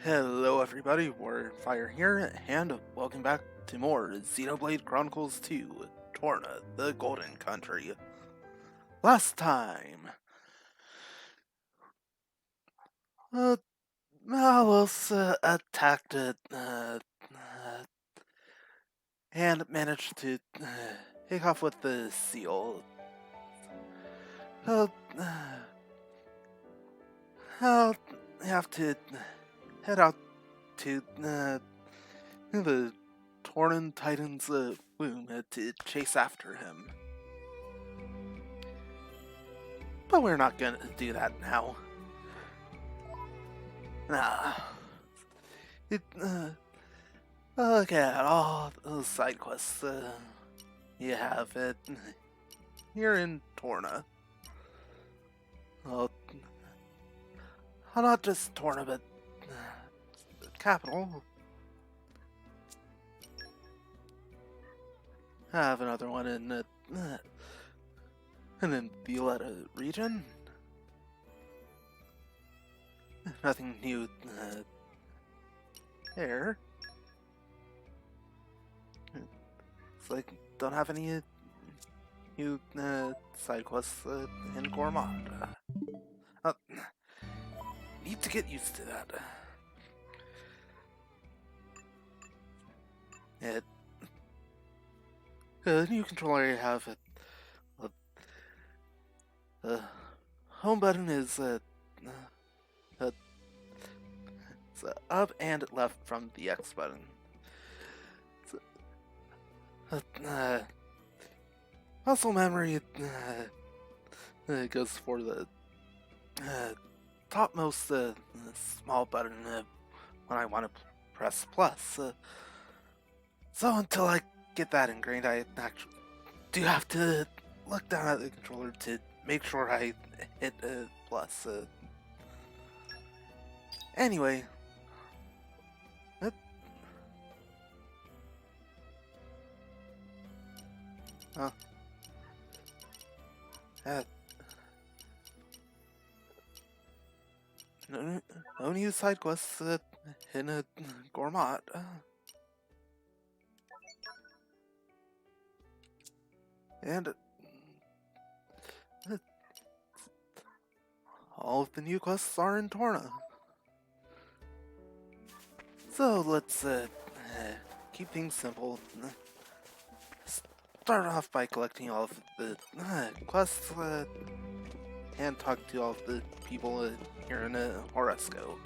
Hello everybody, Warrior Fire here, and welcome back to more Xenoblade Chronicles 2, Torna, the Golden Country. Last time, Malus attacked it, and managed to take off with the seal. I'll have to head out to the Tornan Titan's womb to chase after him. But we're not gonna do that now. Look at all those side quests you have here in Torna. Well, not just Torna, but the capital. I have another one in the Violetta region. Nothing new there. It's like don't have any new side quests in Gourmand. Need to get used to that. The new controller I have, the home button is it's up and left from the X button. Muscle memory goes for the topmost small button when I want to press plus. So until I get that ingrained, I actually do have to look down at the controller to make sure I hit plus. Anyway. No new side quests in a Gourmand. And all of the new quests are in Torna. So let's keep things simple. Start off by collecting all of the quests and talk to all of the people here in Horosco.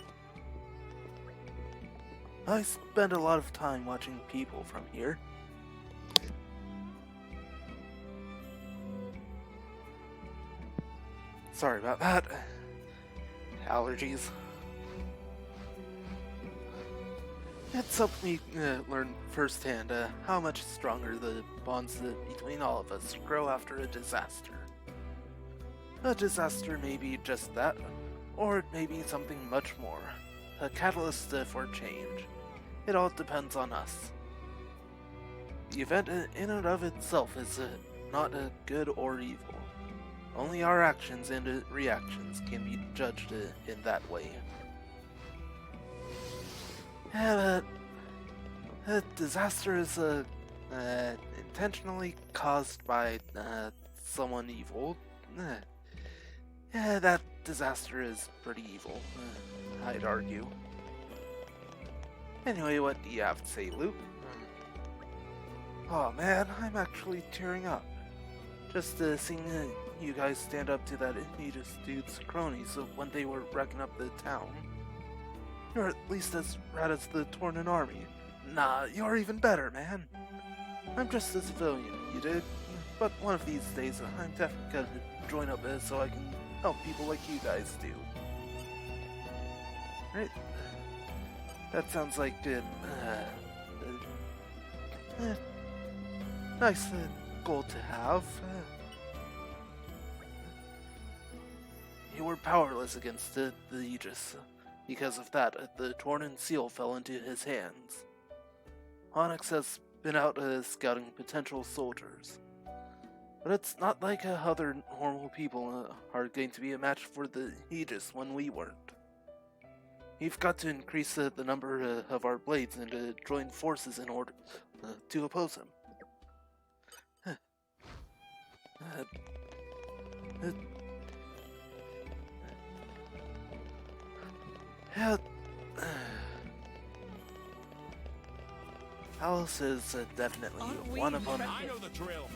I spend a lot of time watching people from here. Sorry about that. Allergies. It's helped me learn firsthand how much stronger the bonds between all of us grow after a disaster. A disaster may be just that, or it may be something much more. A catalyst for change. It all depends on us. The event in and of itself is not good or evil. Only our actions and reactions can be judged in that way. A disaster is intentionally caused by someone evil. That disaster is pretty evil, I'd argue. Anyway, what do you have to say, Luke? Oh man, I'm actually tearing up. Just seeing you guys stand up to that Aegis dude's cronies when they were wrecking up the town. You're at least as rad as the Tornan army. Nah, you're even better, man. I'm just a civilian, you dig? But one of these days, I'm definitely gonna join up so I can help people like you guys do. Right? That sounds like a nice goal to have. You were powerless against the Aegis. Because of that, the Tornan seal fell into his hands. Onyx has been out scouting potential soldiers. But it's not like other normal people are going to be a match for the Aegis when we weren't. We've got to increase the number of our blades and join forces in order to oppose him. Alice is definitely one opponent. I know the drill.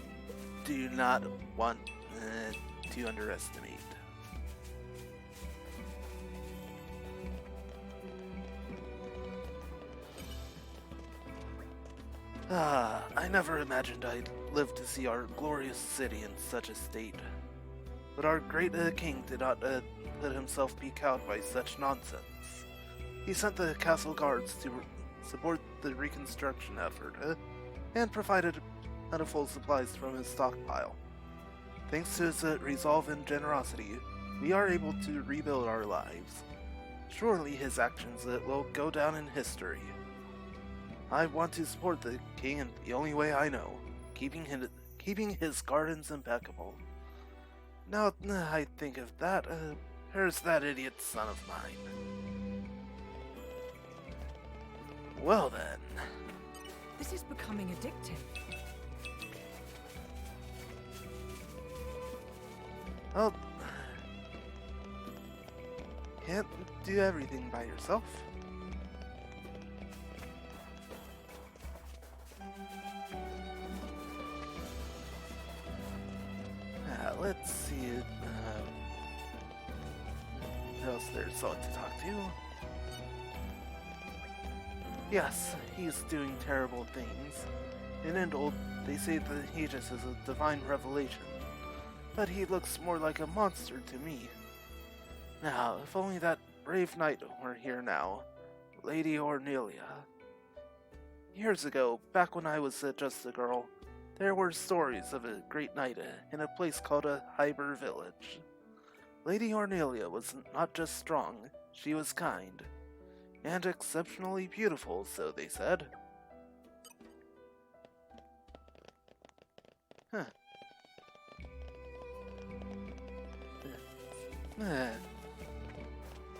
Do not want to underestimate. I never imagined I'd live to see our glorious city in such a state. But our great king did not let himself be cowed by such nonsense. He sent the castle guards to support the reconstruction effort, and provided plentiful supplies from his stockpile. Thanks to his resolve and generosity, we are able to rebuild our lives. Surely his actions will go down in history. I want to support the king in the only way I know, keeping his gardens impeccable. Now I think of that, there's that idiot son of mine. Well then. This is becoming addictive. Well, can't do everything by yourself. Let's see who else there's to talk to. Yes, he's doing terrible things. In Endel, they say the Aegis is a divine revelation, but he looks more like a monster to me. Now, if only that brave knight were here now, Lady Ornelia. Years ago, back when I was just a girl, there were stories of a great knight in a place called a Hyber village. Lady Ornelia was not just strong, she was kind, and exceptionally beautiful, so they said. Huh.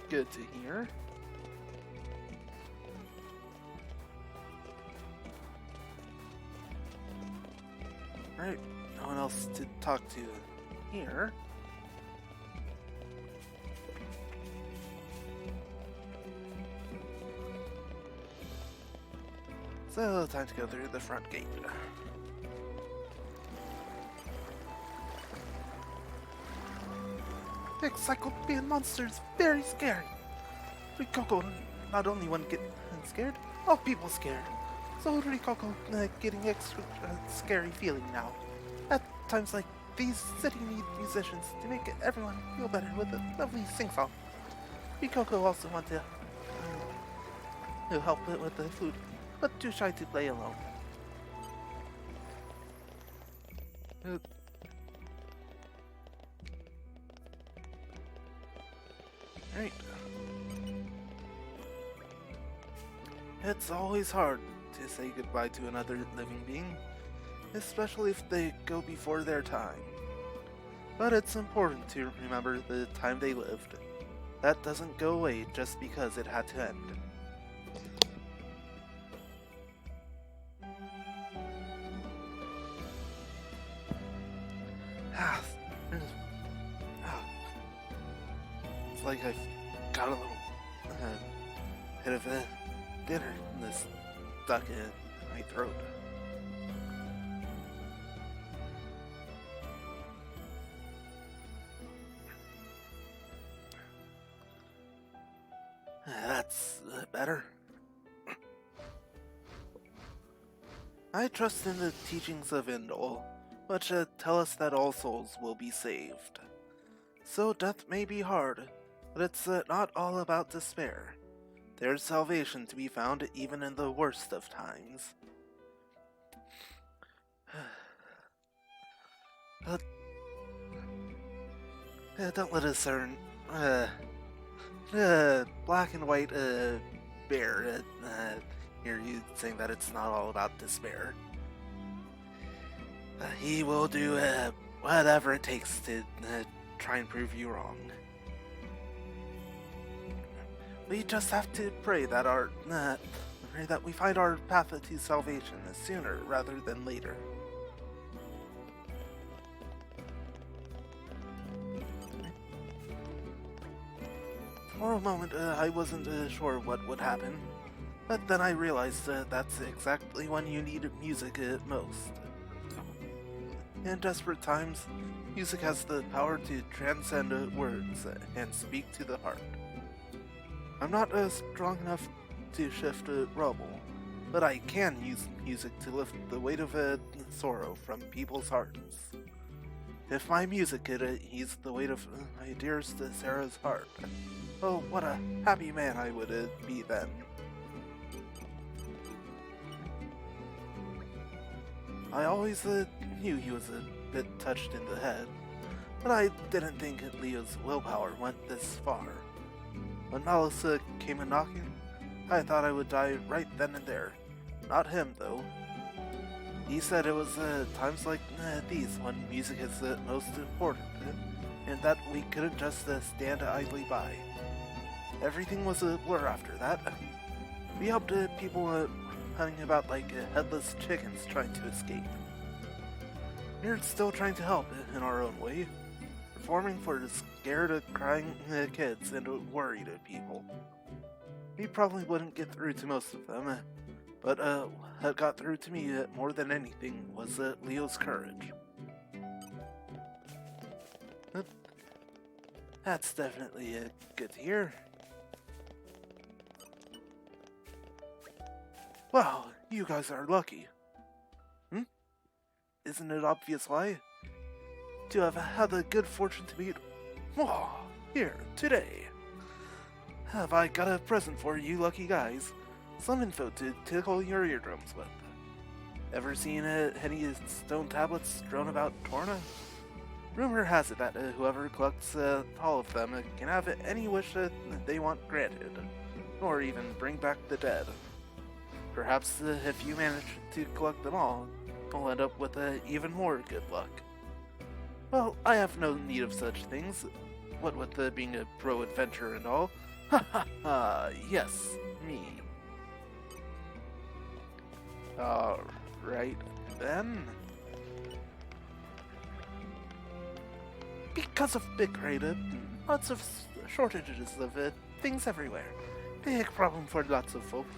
Good to hear. Right, no one else to talk to here. So, time to go through the front gate. Encyclopedian monsters, very scary. Rikoko, not only one get scared, all people scared. So Rikoko getting extra scary feeling now. At times like these, city need musicians to make everyone feel better with a lovely sing-song. Rikoko also want to help with the food, but too shy to play alone. Right. It's always hard to say goodbye to another living being, especially if they go before their time. But it's important to remember the time they lived. That doesn't go away just because it had to end. It's like I've got a little bit of a dinner in this stuck in my throat. That's better. I trust in the teachings of Endel, which tell us that all souls will be saved. So death may be hard, but it's not all about despair. There's salvation to be found even in the worst of times. Don't let a certain black and white bear hear you saying that it's not all about despair. He will do whatever it takes to try and prove you wrong. We just have to pray that pray that we find our path to salvation sooner rather than later. For a moment, I wasn't sure what would happen, but then I realized that's exactly when you need music most. In desperate times, music has the power to transcend words and speak to the heart. I'm not strong enough to shift rubble, but I can use music to lift the weight of sorrow from people's hearts. If my music could ease the weight of my dearest Sarah's heart, oh, what a happy man I would be then. I always knew he was a bit touched in the head, but I didn't think Leo's willpower went this far. When Malice came a knocking, I thought I would die right then and there. Not him, though. He said it was times like these when music is most important, and that we couldn't just stand idly by. Everything was a blur after that. We helped people hunting about like headless chickens trying to escape. We're still trying to help in our own way, performing for the scared, crying kids and worried people. We probably wouldn't get through to most of them, but what got through to me more than anything was Leo's courage. That's definitely good to hear. Wow, you guys are lucky. Isn't it obvious why? To have had the good fortune to meet here today. Have I got a present for you lucky guys? Some info to tickle your eardrums with. Ever seen any stone tablets strewn about Torna? Rumor has it that whoever collects all of them can have any wish they want granted, or even bring back the dead. Perhaps if you manage to collect them all, you'll end up with even more good luck. Well, I have no need of such things. What with being a pro-adventurer and all. Ha ha ha, yes, me. Alright then. Because of big raid, lots of shortages of things everywhere. Big problem for lots of folks.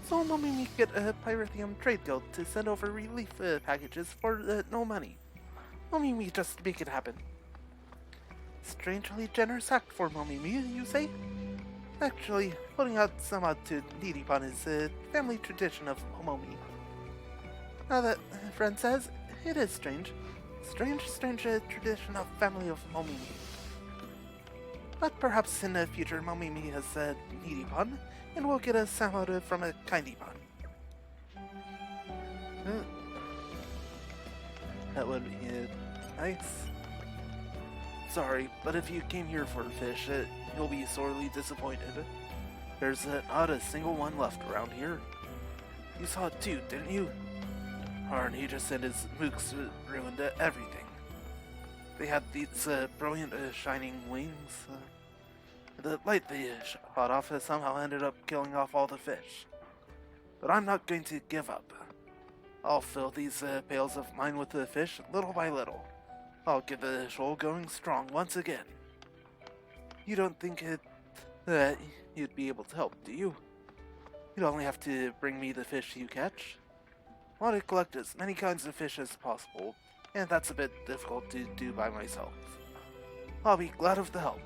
So Mommy get a Pyrithium trade guild to send over relief packages for no money. Mommy just make it happen. Strangely generous act for Mommy, you say? Actually, putting out some out to needy pun is a family tradition of Mommy. Now that friend says, it is strange. Strange tradition of family of Mommy. But perhaps in the future Mommy has a needy pun, and we'll get a Sam out from a kindy pun. That would be nice. Sorry, but if you came here for a fish, you'll be sorely disappointed. There's not a single one left around here. You saw it too, didn't you? Arnegis and his mooks ruined everything. They had these brilliant shining wings. The light they shot off somehow ended up killing off all the fish. But I'm not going to give up. I'll fill these pails of mine with the fish little by little. I'll get the shoal going strong once again. You don't think that you'd be able to help, do you? You'd only have to bring me the fish you catch. I want to collect as many kinds of fish as possible, and that's a bit difficult to do by myself. I'll be glad of the help.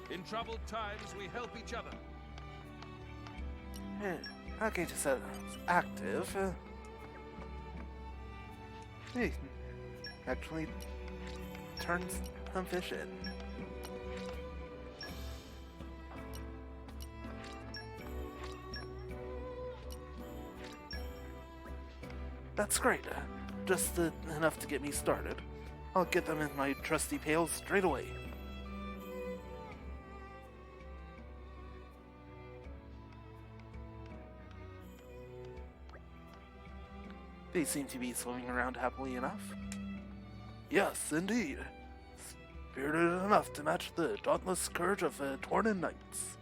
In troubled times, we help each other. Okay, just active. Hey, actually turns some fish in. That's great. Just enough to get me started. I'll get them in my trusty pails straight away. They seem to be swimming around happily enough. Yes, indeed. spirited enough to match the dauntless courage of Torna knights.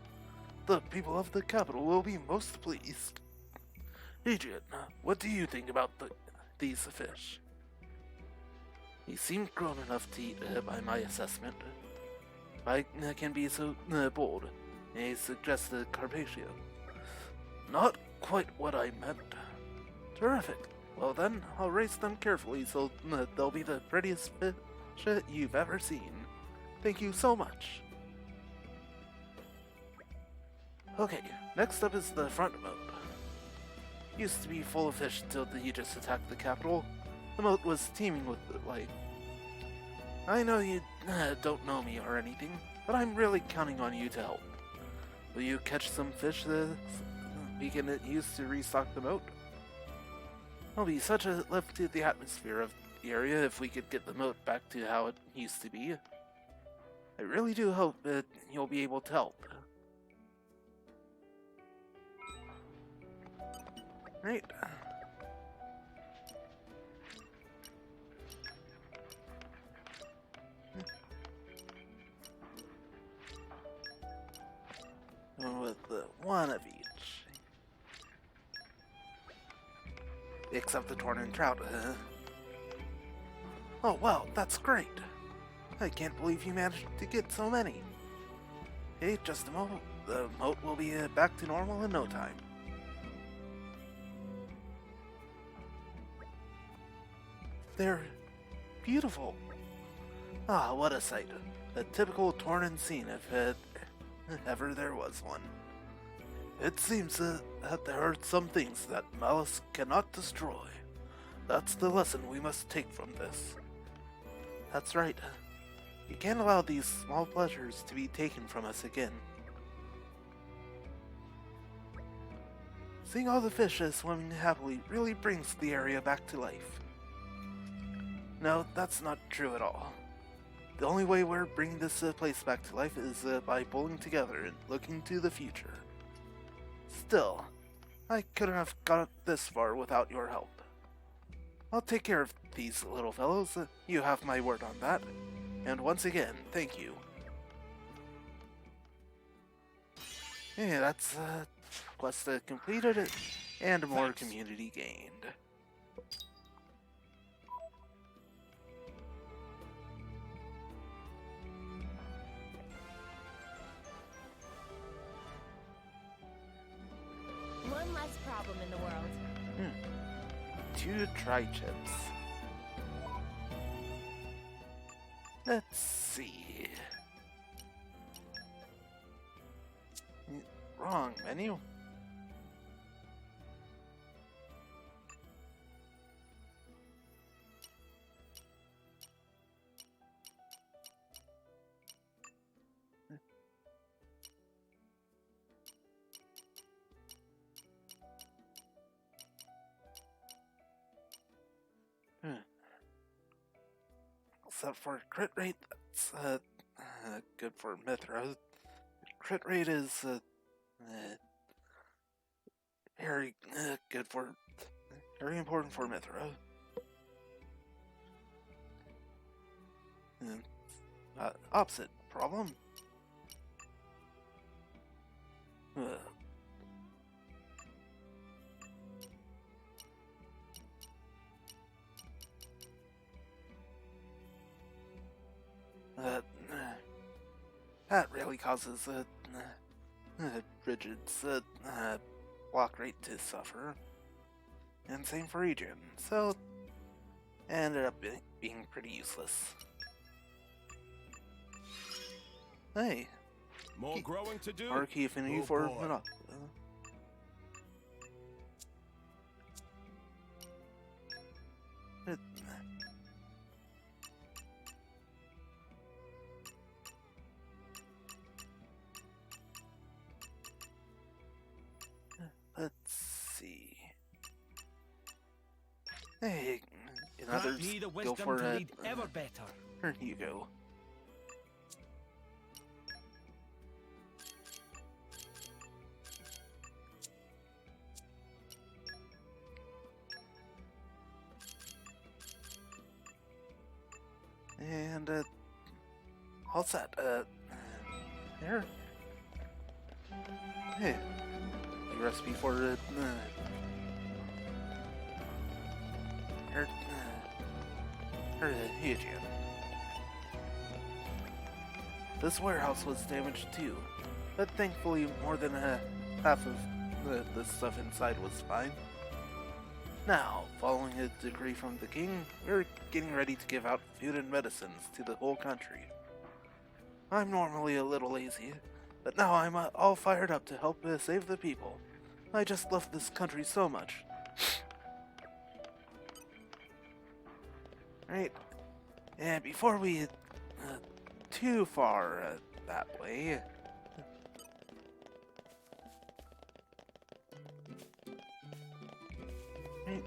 The people of the capital will be most pleased. Adrian, what do you think about these fish? He seemed grown enough to eat by my assessment. If I can be so bold, he suggested Carpaccio. Not quite what I meant. Terrific. Well then, I'll raise them carefully so they'll be the prettiest fish you've ever seen. Thank you so much. Okay, next up is the front moat. Used to be full of fish until the Aegis attacked the capital. The moat was teeming with life. I know you don't know me or anything, but I'm really counting on you to help. Will you catch some fish we can use to restock the moat? It'll be such a lift to the atmosphere of the area if we could get the moat back to how it used to be. I really do hope that you'll be able to help. Right. With one of each. Except the Torna and trout. Oh wow, that's great. I can't believe you managed to get so many. Hey, just a moment. The moat will be back to normal in no time. They're beautiful. Ah, what a sight. A typical Tornan scene if ever there was one. It seems that there are some things that malice cannot destroy. That's the lesson we must take from this. That's right. You can't allow these small pleasures to be taken from us again. Seeing all the fish swimming happily really brings the area back to life. No, that's not true at all. The only way we're bringing this place back to life is by pulling together and looking to the future. Still, I couldn't have got this far without your help. I'll take care of these little fellows, you have my word on that. And once again, thank you. Yeah, that's quest completed and more community gained. One less problem in the world. 2 tri-chips. Let's see. Wrong menu. Except for crit rate, that's good for Mithra. Crit rate is very good for, very important for Mithra. Opposite problem. That really causes Rigid's block rate to suffer. And same for Adrian, so ended up being pretty useless. Hey, More growing to do. our key affinity Oh, for boy. Monopoly. Let's see. Hey, in Grant others, me the go wisdom for to it. lead ever better. Here you go. And all set. There. Hey, the recipe for here, Jim. This warehouse was damaged too, but thankfully more than half of the stuff inside was fine. Now, following a decree from the king, we're getting ready to give out food and medicines to the whole country. I'm normally a little lazy, but now I'm all fired up to help save the people. I just love this country so much. Right, and before we too far that way. Right.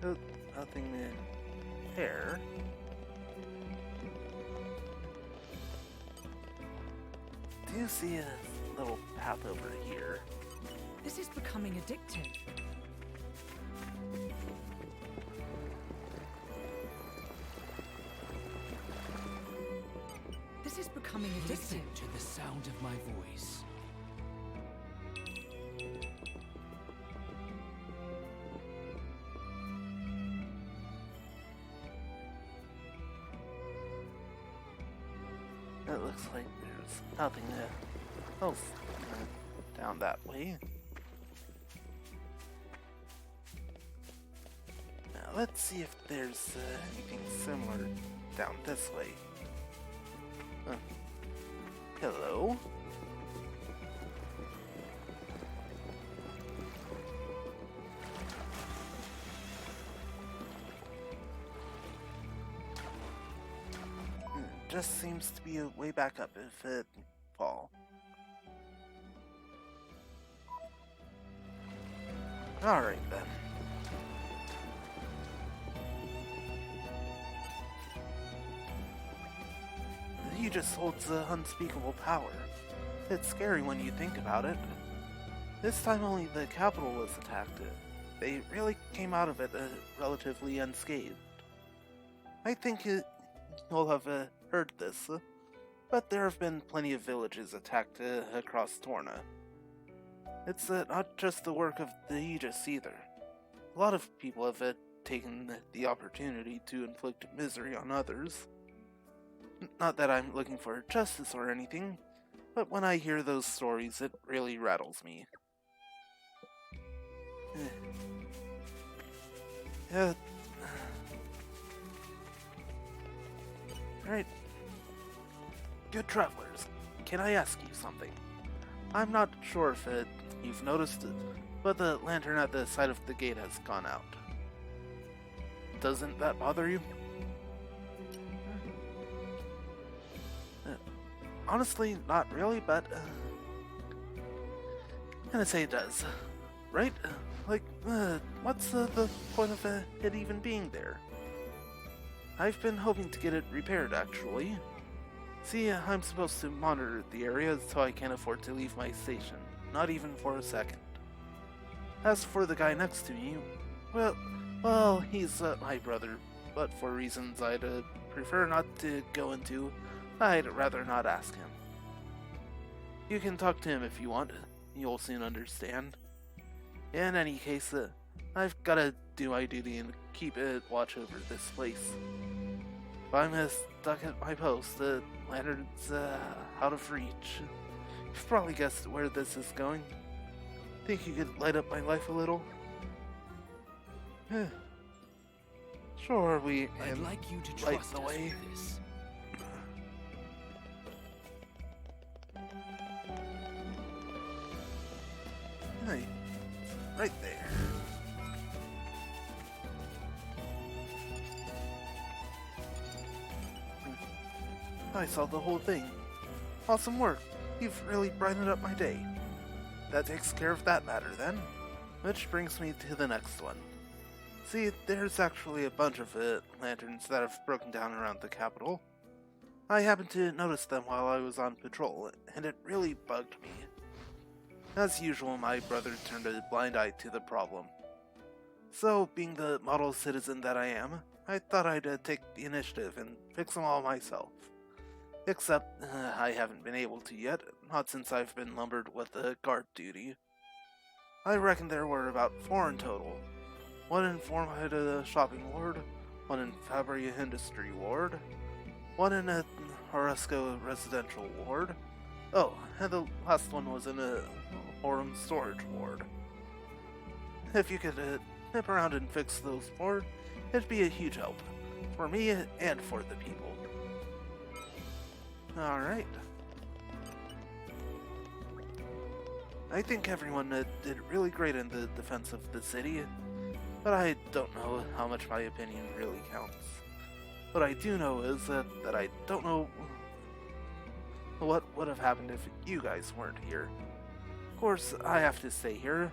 Oh, nothing there. Do you see a little path over here? This is becoming addictive. This is becoming Listen addictive. to the sound of my voice. It looks like there's nothing else down that way. Now let's see if there's anything similar down this way. Hello? Just seems to be a way back up if it fall. Alright then. He just holds unspeakable power. It's scary when you think about it. This time only the capital was attacked. They really came out of it relatively unscathed. I think you'll have heard this, but there have been plenty of villages attacked across Torna. It's not just the work of the Aegis either. A lot of people have taken the opportunity to inflict misery on others. Not that I'm looking for justice or anything, but when I hear those stories, it really rattles me. Alright. Good travelers, can I ask you something? I'm not sure if you've noticed it, but the lantern at the side of the gate has gone out. Doesn't that bother you? Honestly, not really, but I'm gonna say it does. Right? Like, what's the point of it even being there? I've been hoping to get it repaired, actually. See, I'm supposed to monitor the area, so I can't afford to leave my station. Not even for a second. As for the guy next to me, well, he's my brother, but for reasons I'd prefer not to go into, I'd rather not ask him. You can talk to him if you want. You'll soon understand. In any case, I've gotta do my duty and keep watch over this place. If I'm stuck at my post, the lantern's out of reach. You've probably guessed where this is going. Think you could light up my life a little? Sure, I'd like you to light trust the us way. with this. Hey, right there. I saw the whole thing. Awesome work. You've really brightened up my day. That takes care of that matter then. Which brings me to the next one. See, there's actually a bunch of lanterns that have broken down around the capital. I happened to notice them while I was on patrol, and it really bugged me. As usual, my brother turned a blind eye to the problem. So, being the model citizen that I am, I thought I'd take the initiative and fix them all myself. Except, I haven't been able to yet, not since I've been lumbered with guard duty. I reckon there were about 4 in total. 1 in Formida Shopping Ward, 1 in Fabria Industry Ward, 1 in a Horusco Residential Ward. Oh, and the last one was in a Aurum Storage Ward. If you could nip around and fix those 4, it'd be a huge help. For me and for the people. Alright. I think everyone did really great in the defense of the city, but I don't know how much my opinion really counts. What I do know is that I don't know what would have happened if you guys weren't here. Of course, I have to stay here,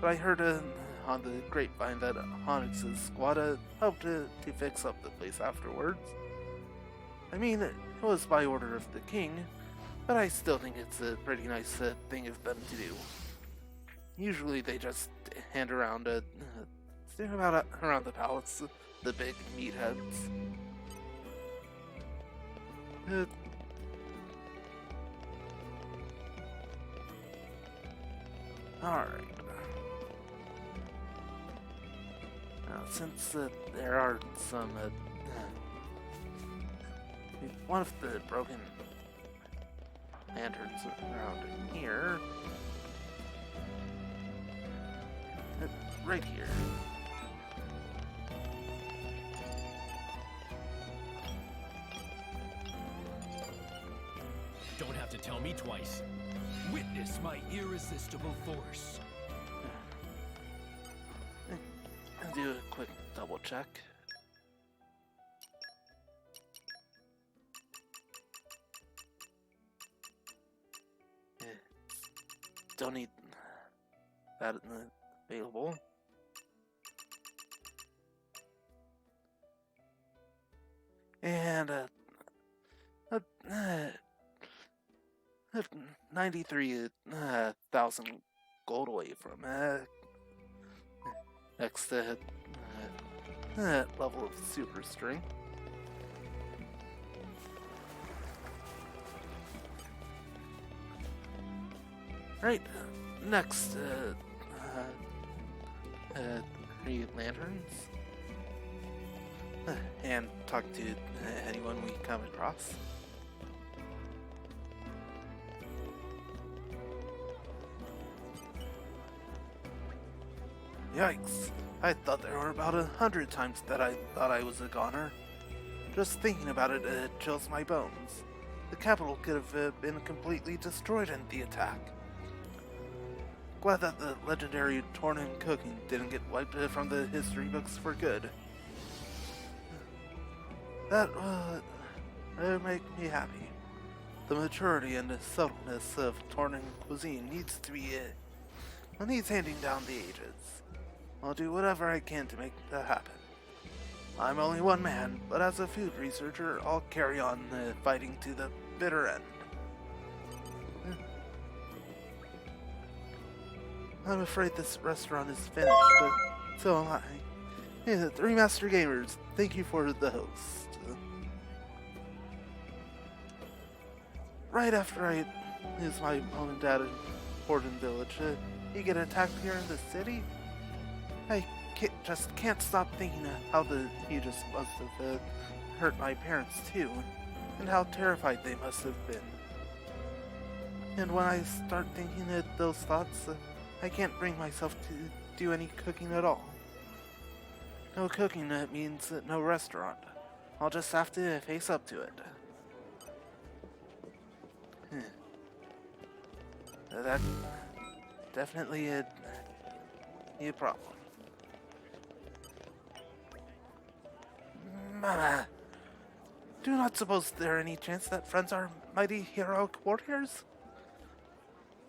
but I heard on the grapevine that Onyx's squad helped to fix up the place afterwards. I mean, it was by order of the king, but I still think it's a pretty nice thing of them to do. Usually they just hand around around the palace, the big meatheads. Alright. Now, since there are some one of the broken lanterns around here. Right here. Don't have to tell me twice. Witness my irresistible force. I'll do a quick double check. Don't need that available. And 93,000 gold away from next level of super strength. Right, next, 3 lanterns. And talk to anyone we come across. Yikes, I thought there were about 100 times that I thought I was a goner. Just thinking about it chills my bones. The capital could have been completely destroyed in the attack. Glad that the legendary Torna cooking didn't get wiped from the history books for good. That would make me happy. The maturity and the subtleness of Torna cuisine needs to be needs handing down the ages. I'll do whatever I can to make that happen. I'm only one man, but as a food researcher, I'll carry on fighting to the bitter end. I'm afraid this restaurant is finished, but so am I. Yeah, 3 Master Gamers, thank you for the host. Right after I lose my mom and dad in Borden Village, you get attacked here in the city? I just can't stop thinking how the Aegis must have hurt my parents too, and how terrified they must have been. And when I start thinking those thoughts, I can't bring myself to do any cooking at all. No cooking means no restaurant. I'll just have to face up to it. That definitely a problem. Mama, do you not suppose there any chance that friends are mighty heroic warriors?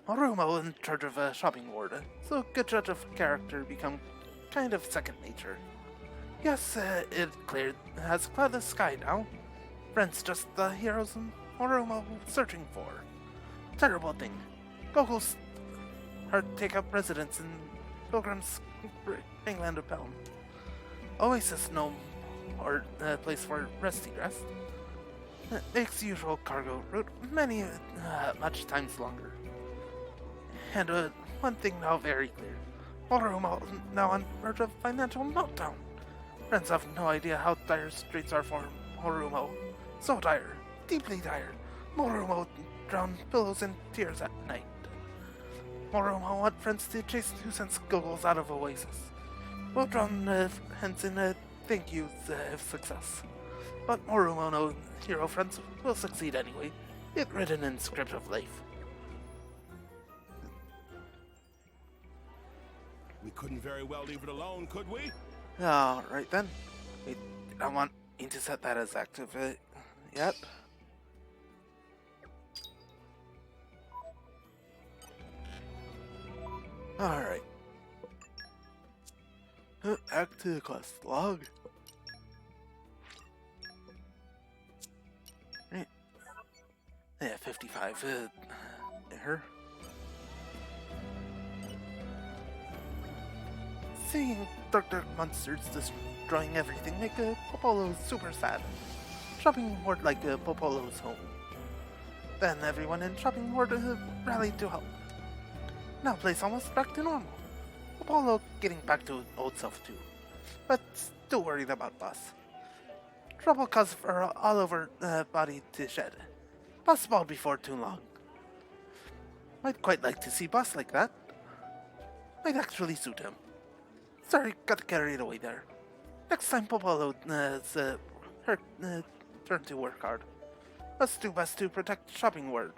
Arumo in charge of a shopping ward, so good judge of character become kind of second nature. Yes, it has cleared the sky now. Friends just the heroes Moromo searching for. Terrible thing. Goggles are take up residence in Pilgrim's England of Pelham. Oasis no or place for resty rest. Makes usual cargo route many much times longer. And one thing now very clear. Moromo now on verge of financial meltdown. Friends have no idea how dire straits are for Moromo. So dire, deeply dire. Moromo drown pillows in tears at night. Moromo want friends to chase nuisance goggles out of Oasis. We'll drown hence in thank yous of success. But Moromo no hero friends will succeed anyway. It written in script of life. We couldn't very well leave it alone, could we? Alright then. I don't want me to set that as active yet. Alright. Back to the quest log. Right. Yeah, 55 there. Seeing dark monsters destroying everything make Popolo super sad. Shopping Horde like Popolo's home. Then everyone in Shopping Horde rallied to help. Now place almost back to normal. Popolo getting back to old self too. But still worried about Boss. Trouble cause for all over body to shed. Boss bald before too long. I'd quite like to see Boss like that. Might actually suit him. Sorry, got carried away there. Next time Popolo her turn to work hard. Let's do best to protect Shopping Horde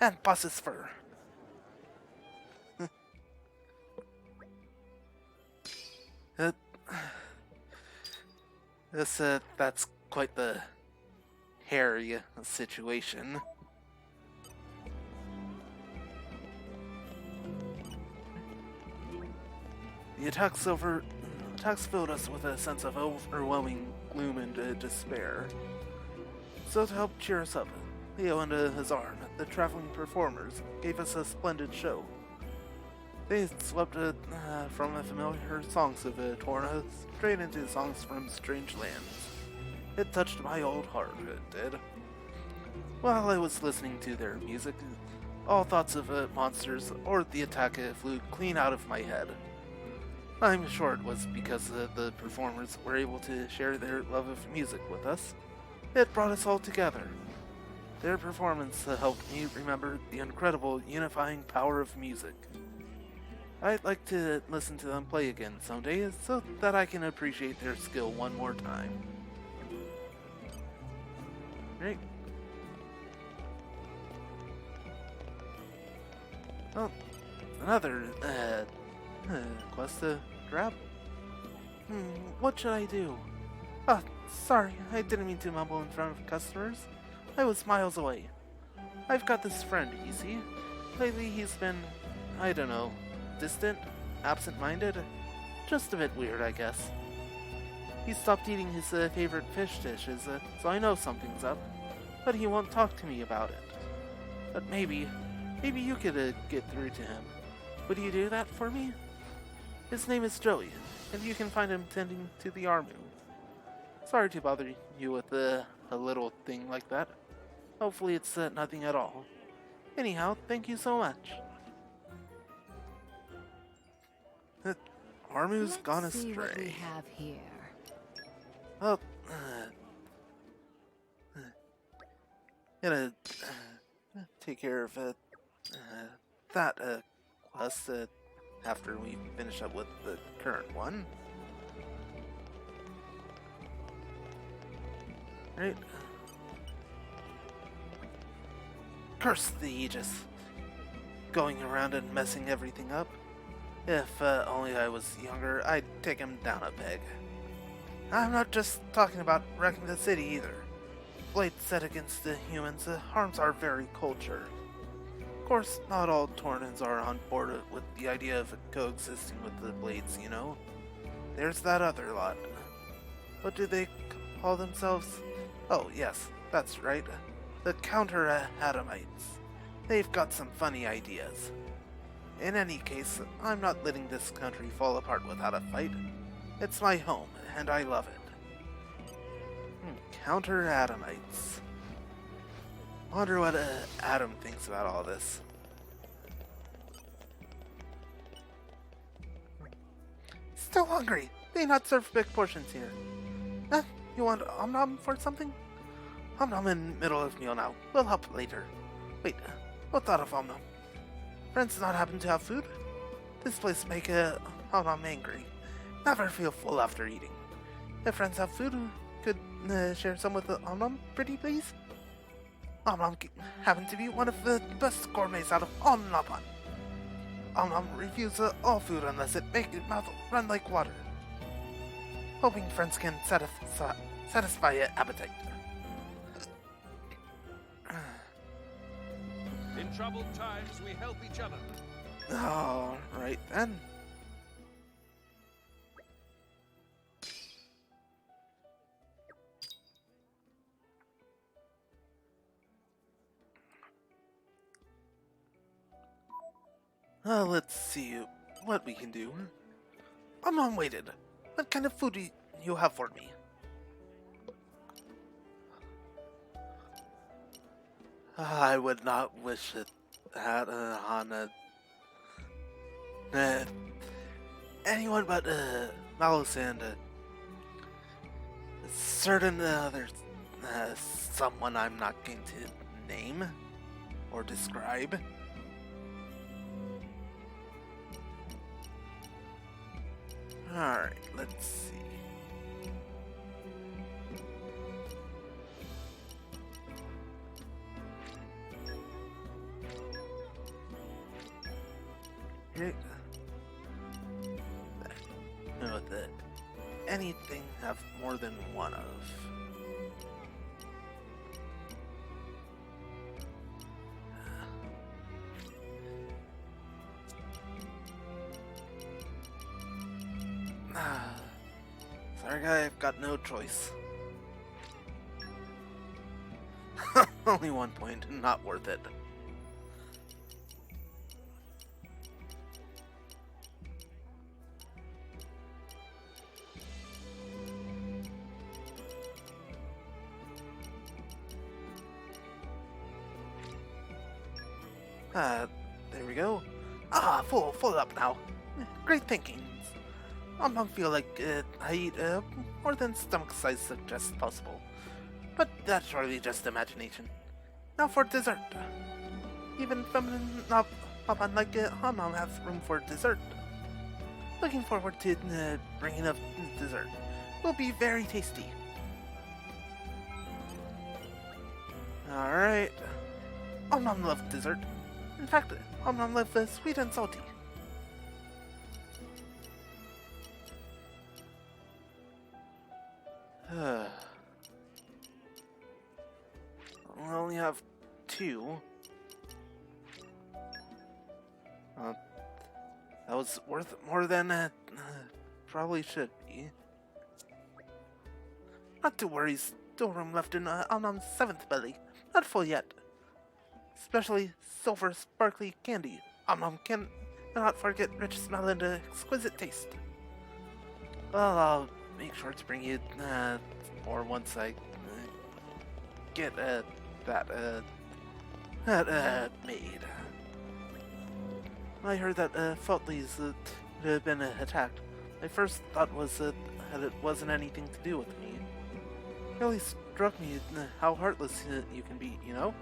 and Boss's fur. That's quite the hairy situation. The attacks filled us with a sense of overwhelming gloom and despair. So to help cheer us up, Leo and Hazarn, the traveling performers, gave us a splendid show. They swept from the familiar songs of Torna straight into songs from strange lands. It touched my old heart, it did. While I was listening to their music, all thoughts of monsters or the attack flew clean out of my head. I'm sure it was because the performers were able to share their love of music with us. It brought us all together. Their performance helped me remember the incredible unifying power of music. I'd like to listen to them play again someday so that I can appreciate their skill one more time. Right. Oh, another quest to grab. What should I do? Oh, sorry, I didn't mean to mumble in front of customers. I was miles away. I've got this friend, you see. Lately he's been, I don't know, distant, absent-minded, just a bit weird, I guess. He stopped eating his favorite fish dishes, so I know something's up, but he won't talk to me about it. But maybe you could get through to him. Would you do that for me? His name is Joey, and you can find him tending to the army. Sorry to bother you with a little thing like that. Hopefully it's nothing at all. Anyhow, thank you so much. Armu's gone astray. See what we have here. Well, gonna take care of that quest after we finish up with the current one. Right. Curse the Aegis. Going around and messing everything up. If only I was younger, I'd take him down a peg. I'm not just talking about wrecking the city either. Blades set against the humans harms our very culture. Of course, not all Tornans are on board with the idea of coexisting with the Blades, you know. There's that other lot. What do they call themselves? Oh, yes, that's right. The Counter-Adamites. They've got some funny ideas. In any case, I'm not letting this country fall apart without a fight. It's my home, and I love it. Counter-Adamites. Wonder what Adam thinks about all this. Still hungry. They not serve big portions here. You want Om-Nom for something? Om-Nom in middle of meal now. We'll help later. Wait, what thought of Om-Nom? Friends not happen to have food? This place make Om-Nom angry. Never feel full after eating. If friends have food, could share some with Om-Nom, pretty please? Om-Nom happen to be one of the best gourmets out of all Napan. Om-Nom refuses all food unless it makes his mouth run like water. Hoping friends can satisfy your appetite. In troubled times, we help each other. All right then. Let's see what we can do. I'm waited. What kind of food do you have for me? I would not wish it had on anyone but Malus and certain there's someone I'm not going to name or describe. Alright, let's see. Here, know that anything have more than one of. Sorry guy, I've got no choice. Only 1 point, not worth it. There we go. Full up now. Great thinking. I feel like I eat more than stomach size suggests possible. But that's surely just imagination. Now for dessert. Even feminine Papan like Mom has room for dessert. Looking forward to bringing up dessert. Will be very tasty. Alright. Mom loves dessert. In fact, Mom loves sweet and salty. We only have 2. That was worth more than probably should be. Not to worry, still room left in Omnom's 7th belly. Not full yet. Especially silver sparkly candy. Omnom cannot forget rich smell and exquisite taste. Well, I'll make sure to bring you more once I get that made. I heard that Faultley's had been attacked. My first thought was that it wasn't anything to do with me. It really struck me how heartless you can be, you know?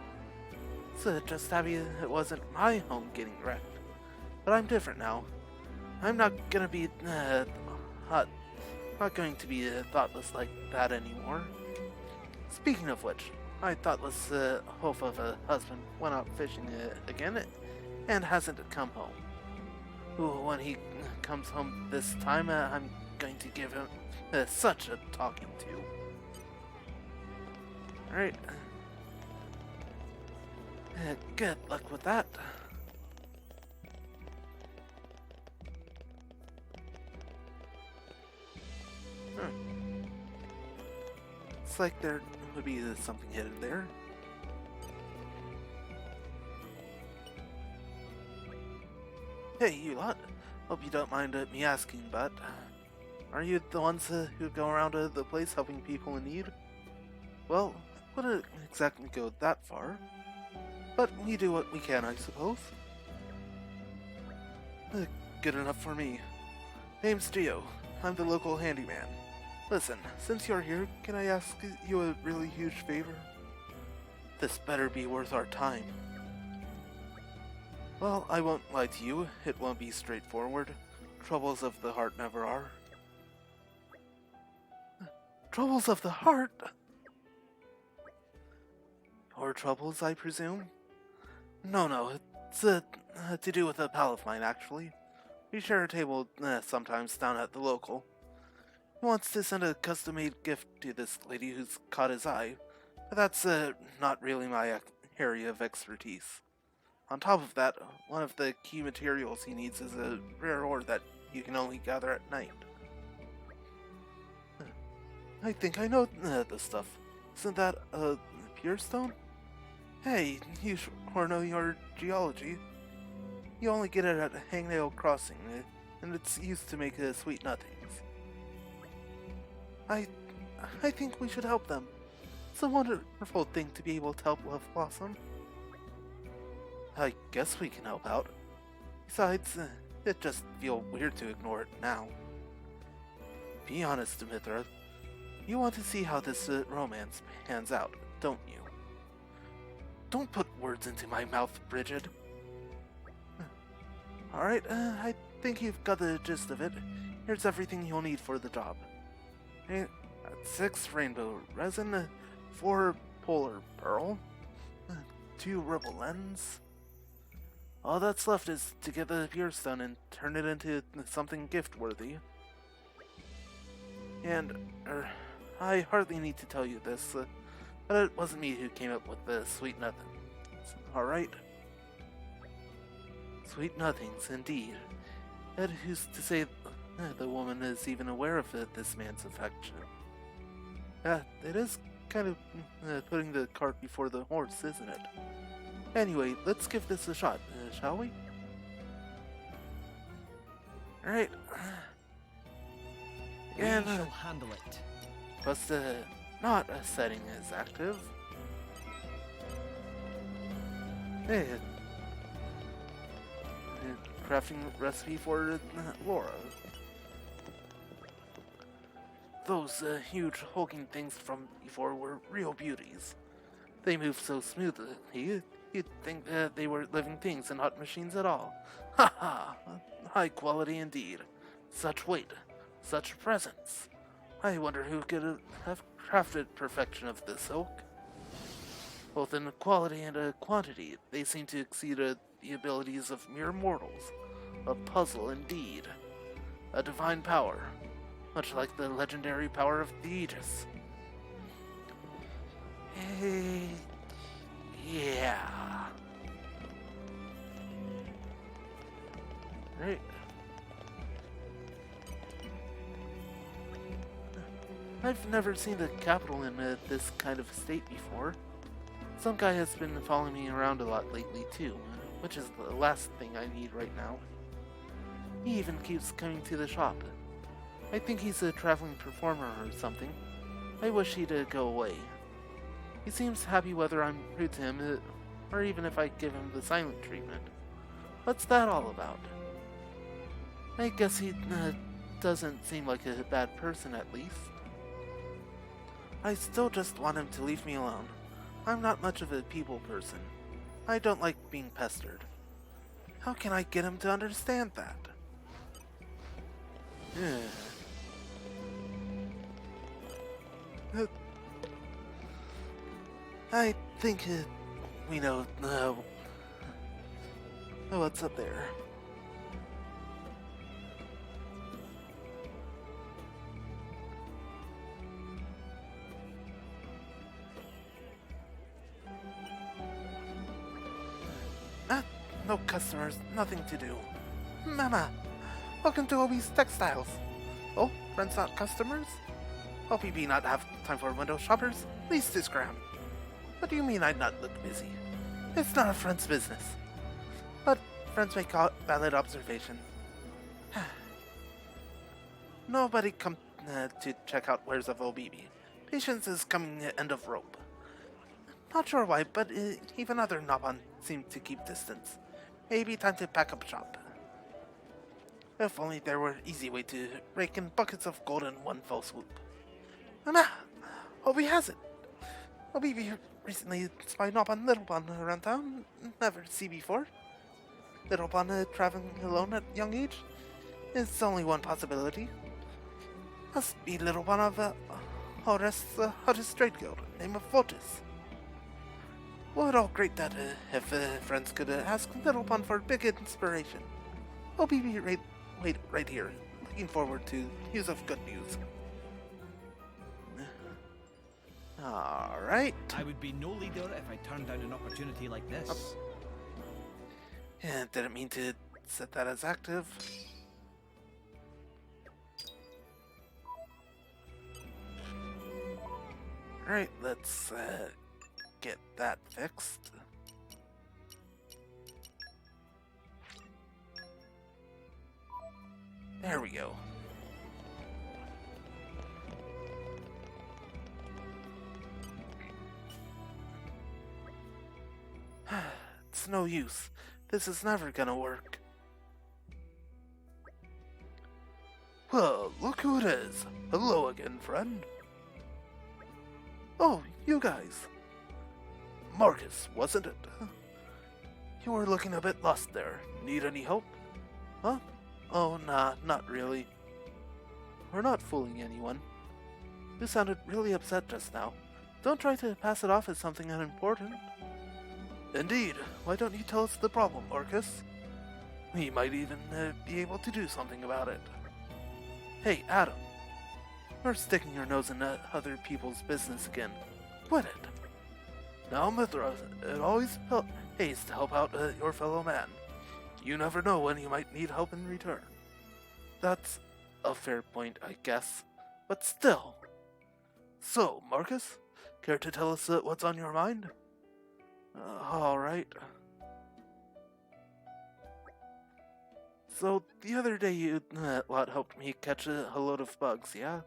So just happy it wasn't my home getting wrecked. But I'm different now. I'm not gonna be not going to be thoughtless like that anymore. Speaking of which, my thoughtless hoof of a husband went out fishing again and hasn't come home. Ooh, when he comes home this time, I'm going to give him such a talking to. Alright. Good luck with that. It's like they're would be something hidden there. Hey, you lot. Hope you don't mind me asking, but are you the ones who go around the place helping people in need? Well, wouldn't exactly go that far, but we do what we can, I suppose. Good enough for me. Name's Gio. I'm the local handyman. Listen, since you're here, can I ask you a really huge favor? This better be worth our time. Well, I won't lie to you, it won't be straightforward. Troubles of the heart never are. Troubles of the heart? Your troubles, I presume? No, it's to do with a pal of mine, actually. We share a table sometimes down at the local. He wants to send a custom-made gift to this lady who's caught his eye, but that's not really my area of expertise. On top of that, one of the key materials he needs is a rare ore that you can only gather at night. I think I know the stuff. Isn't that a pure stone? Hey, you sure know your geology. You only get it at Hangnail Crossing, and it's used to make sweet nothings. I think we should help them. It's a wonderful thing to be able to help Love Blossom. I guess we can help out. Besides, it just feels weird to ignore it now. Be honest, Mithra. You want to see how this romance pans out, don't you? Don't put words into my mouth, Bridget. Alright, I think you've got the gist of it. Here's everything you'll need for the job. 6 rainbow resin, 4 polar pearl, 2 rubble lens. All that's left is to get the pure stone and turn it into something gift-worthy. And, I hardly need to tell you this, but it wasn't me who came up with the sweet nothings. Alright? Sweet nothings, indeed. And who's to say the woman is even aware of this man's affection? It is kind of putting the cart before the horse, isn't it? Anyway, let's give this a shot, shall we? Alright. And, we shall handle it. Plus, not a setting is active. Hey, crafting recipe for Laura. Those huge hulking things from before were real beauties. They moved so smoothly, you'd think they were living things and not machines at all. Ha ha! High quality indeed. Such weight, such presence. I wonder who could have crafted perfection of this oak. Both in quality and quantity, they seem to exceed the abilities of mere mortals. A puzzle indeed. A divine power, much like the legendary power of the Aegis. Yeah. Right. I've never seen the capital in this kind of state before. Some guy has been following me around a lot lately too, which is the last thing I need right now. He even keeps coming to the shop. I think he's a traveling performer or something. I wish he'd go away. He seems happy whether I'm rude to him, or even if I give him the silent treatment. What's that all about? I guess he doesn't seem like a bad person, at least. I still just want him to leave me alone. I'm not much of a people person. I don't like being pestered. How can I get him to understand that? I think we know what's up there. No customers, nothing to do. Mama, welcome to Obi's Textiles. Oh, friends not customers? OPB not have time for window shoppers? Least is ground. What do you mean I'd not look busy? It's not a friend's business. But friends make valid observation. Nobody come to check out wares of OBB. Patience is coming to end of rope. Not sure why, but even other Nabon seem to keep distance. Maybe time to pack up shop. If only there were an easy way to rake in buckets of gold in one fell swoop. Obi has it. Obi recently spied up on Little Bon around town. Never see before. Little Bon traveling alone at young age? It's only one possibility. Must be Little Bon of Horus Hottest Trade Guild, name of Votus. Would all great that if friends could ask Little Bon for big inspiration. Obi wait right here. Looking forward to news of good news. Alright. I would be no leader if I turned down an opportunity like this. Yeah, didn't mean to set that as active. Alright, let's get that fixed. There we go. It's no use. This is never gonna work. Well, look who it is. Hello again, friend. Oh, you guys. Marcus, wasn't it? You were looking a bit lost there. Need any help? Huh? Oh, nah, not really. We're not fooling anyone. You sounded really upset just now. Don't try to pass it off as something unimportant. Indeed. Why don't you tell us the problem, Marcus? We might even be able to do something about it. Hey, Adam. You're sticking your nose in other people's business again. Quit it. Now, Mithra, it always pays to help out your fellow man. You never know when you might need help in return. That's a fair point, I guess. But still. So, Marcus, care to tell us what's on your mind? Alright. So, the other day you lot helped me catch a load of bugs, yeah?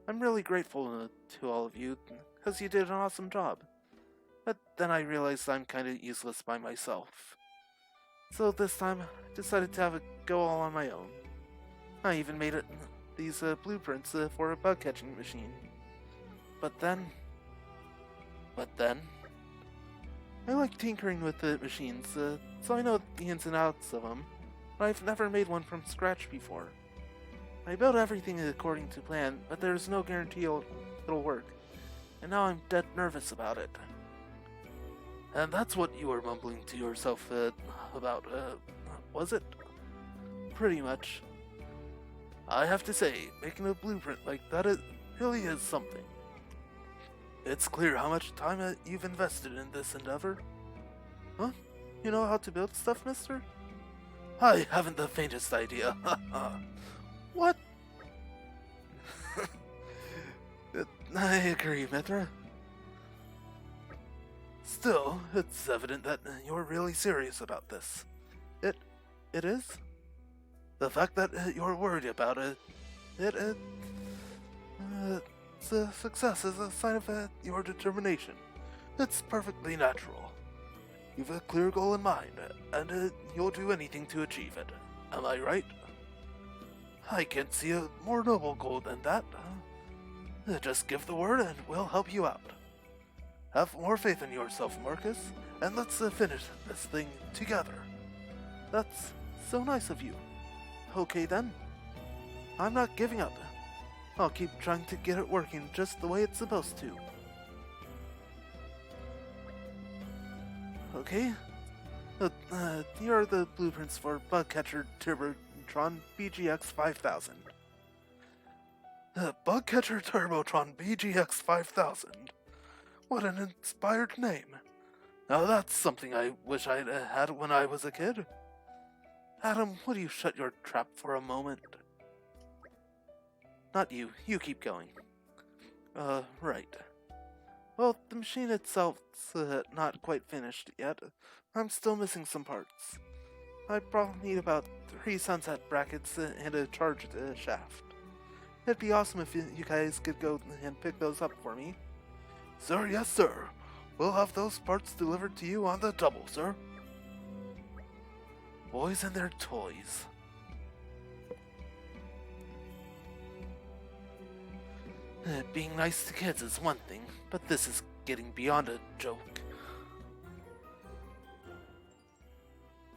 I'm really grateful to all of you, because you did an awesome job. But then I realized I'm kinda useless by myself. So this time, I decided to have a go all on my own. I even made these blueprints for a bug catching machine. But then, I like tinkering with the machines, so I know the ins and outs of them, but I've never made one from scratch before. I built everything according to plan, but there's no guarantee it'll work, and now I'm dead nervous about it. And that's what you were mumbling to yourself about, was it? Pretty much. I have to say, making a blueprint like that really is something. It's clear how much time you've invested in this endeavor. Huh? You know how to build stuff, mister? I haven't the faintest idea. What? I agree, Mithra. Still, it's evident that you're really serious about this. It is? The fact that you're worried about it's a success is a sign of your determination. It's perfectly natural. You've a clear goal in mind, and you'll do anything to achieve it. Am I right? I can't see a more noble goal than that. Just give the word and we'll help you out. Have more faith in yourself, Marcus, and let's finish this thing together. That's so nice of you. Okay then. I'm not giving up. I'll keep trying to get it working just the way it's supposed to. Okay. Here are the blueprints for Bugcatcher Turbotron BGX 5000. Bugcatcher Turbotron BGX 5000. What an inspired name. Now that's something I wish I'd had when I was a kid. Adam, would you shut your trap for a moment? Not you. You keep going. Right. Well, the machine itself's not quite finished yet. I'm still missing some parts. I probably need about 3 sunset brackets and a charged shaft. It'd be awesome if you guys could go and pick those up for me. Sir, yes sir. We'll have those parts delivered to you on the double, sir. Boys and their toys. Being nice to kids is one thing, but this is getting beyond a joke.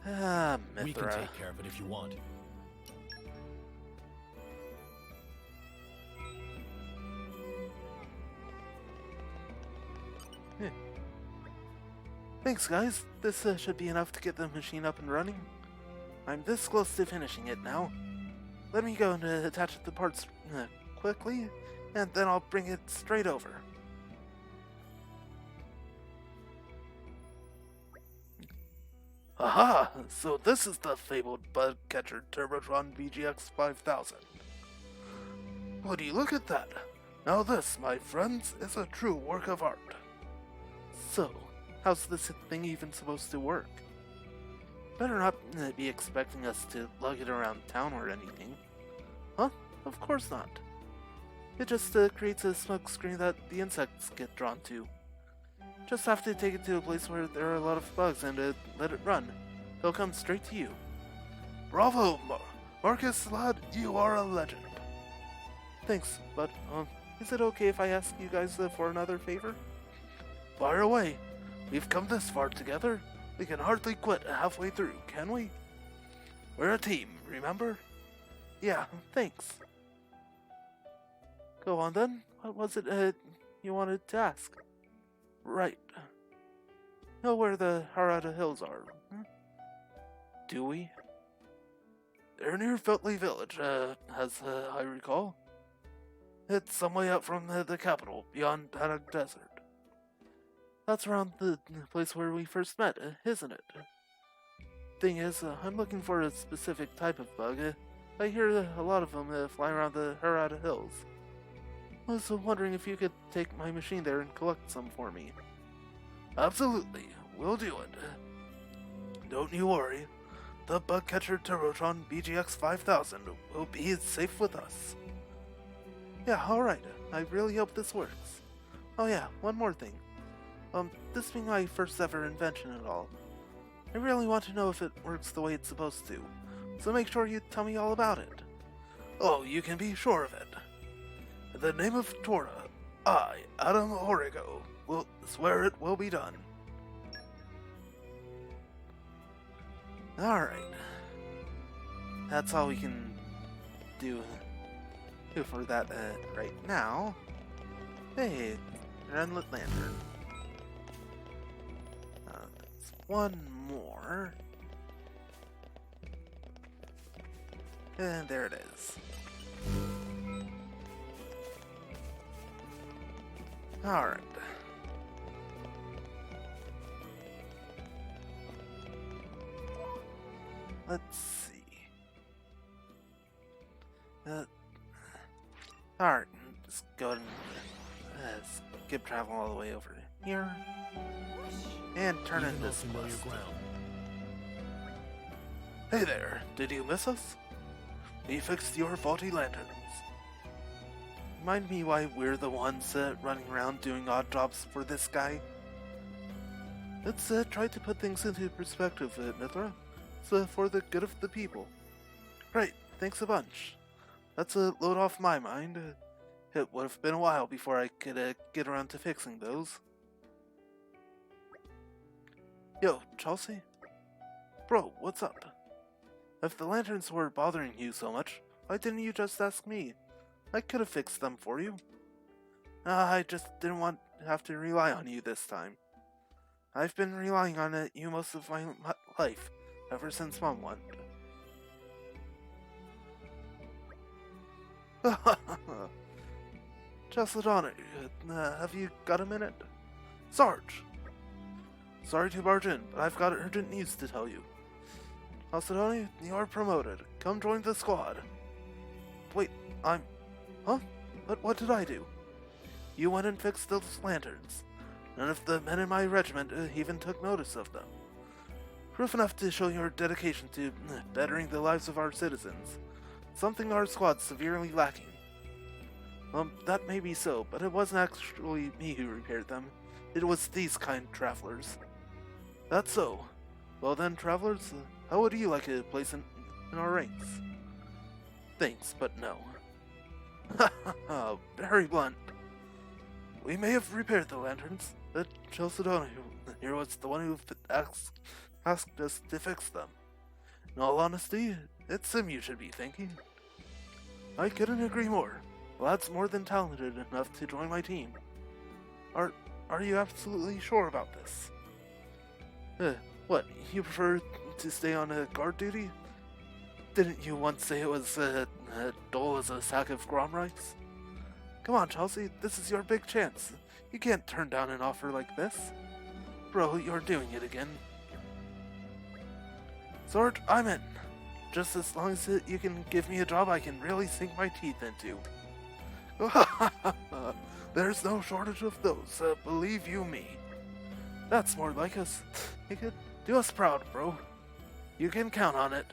Ah, Mithra. We can take care of it if you want. Thanks, guys. This should be enough to get the machine up and running. I'm this close to finishing it now. Let me go and attach the parts quickly, and then I'll bring it straight over. Aha! So this is the fabled bug catcher Turbotron BGX 5000. Would you look at that? Now this, my friends, is a true work of art. So, how's this thing even supposed to work? Better not be expecting us to lug it around town or anything. Huh? Of course not. It just creates a smoke screen that the insects get drawn to. Just have to take it to a place where there are a lot of bugs and let it run. They'll come straight to you. Bravo, Marcus, lad, you are a legend. Thanks, but is it okay if I ask you guys for another favor? Fire away. We've come this far together. We can hardly quit halfway through, can we? We're a team, remember? Yeah, thanks. Go on then. What was it you wanted to ask? Right. Know where the Harada Hills are? Do we? They're near Filtley Village, as I recall. It's some way up from the capital, beyond Haddock Desert. That's around the place where we first met, isn't it? Thing is, I'm looking for a specific type of bug. I hear a lot of them fly around the Harada Hills. I was wondering if you could take my machine there and collect some for me. Absolutely, we'll do it. Don't you worry. The bug catcher Turbotron BGX 5000 will be safe with us. Yeah, alright. I really hope this works. Oh yeah, one more thing. This being my first ever invention and all, I really want to know if it works the way it's supposed to, so make sure you tell me all about it. Oh, you can be sure of it. In the name of Torna, I, Adam Origo, will swear it will be done. Alright. That's all we can do for that right now. Hey, Unlit Lantern. That's one more. And there it is. Alright. Let's see. Alright, just go ahead and skip travel all the way over here. And turn in this familiar quest. ground. Hey there, did you miss us? We fixed your faulty lanterns. Remind me why we're the ones running around doing odd jobs for this guy? Let's try to put things into perspective, Mithra. It's for the good of the people. Great, thanks a bunch. That's a load off my mind. It would have been a while before I could get around to fixing those. Yo, Chelsea? Bro, what's up? If the lanterns were bothering you so much, why didn't you just ask me? I could have fixed them for you. I just didn't want to have to rely on you this time. I've been relying on you most of my life, ever since Mom went. Chesladonna, have you got a minute? Sarge! Sorry to barge in, but I've got urgent news to tell you. Chesladonna, you are promoted. Come join the squad. Wait, Huh? What did I do? you went and fixed those lanterns. None of the men in my regiment even took notice of them. Proof enough to show your dedication to bettering the lives of our citizens. Something our squad's severely lacking. That may be so, but it wasn't actually me who repaired them. It was these kind travelers. That's so. Well then, travelers, how would you like a place in our ranks? Thanks, but no. Ha ha ha, very blunt. We may have repaired the lanterns, but Chalcedona here was the one who asked us to fix them. In all honesty, it's him you should be thanking. I couldn't agree more. The lad's more than talented enough to join my team. Are you absolutely sure about this? What, you prefer to stay on guard duty? Didn't you once say it was dull as a sack of Grom rice? Come on, Chelsea, this is your big chance. You can't turn down an offer like this. Bro, you're doing it again. Sword, I'm in. Just as long as you can give me a job I can really sink my teeth into. There's no shortage of those, believe you me. That's more like us. You could do us proud, bro. You can count on it.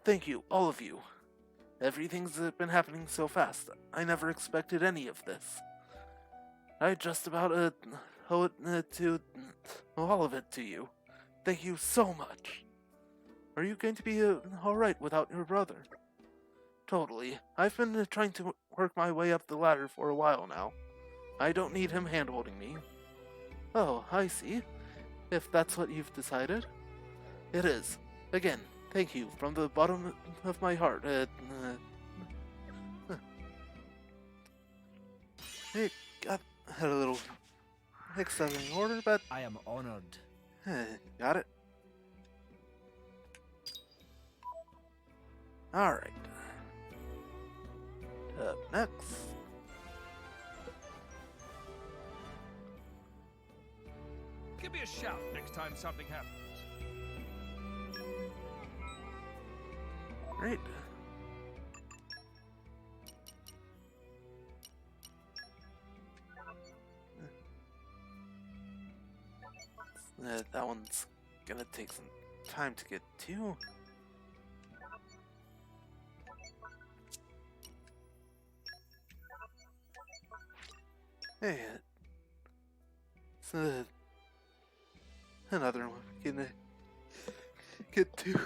Thank you, all of you. Everything's been happening so fast. I never expected any of this. I just about owe it to all of it to you. Thank you so much. Are you going to be alright without your brother? Totally. I've been trying to work my way up the ladder for a while now. I don't need him hand-holding me. Oh, I see. If that's what you've decided. It is. Again, thank you from the bottom of my heart. Hey, had a little mix-up in order, but I am honored. got it. Alright. Up next. Give me a shout next time something happens. Great. That one's gonna take some time to get to. Hey, it's another one gonna get to.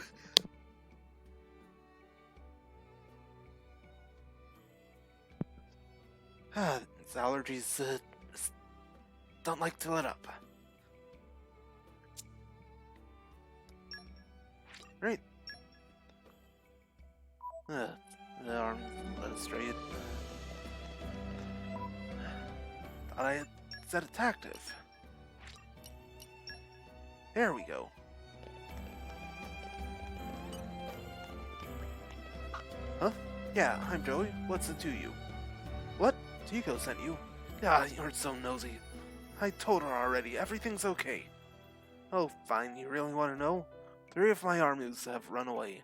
These allergies don't like to let up. Right. The arm led astray. Thought I had set it active. There we go. Huh? Yeah, I'm Joey. What's it to you? What? Tico sent you? Ah, you're so nosy. I told her already. Everything's okay. Oh, fine. You really want to know? 3 of my armies have run away.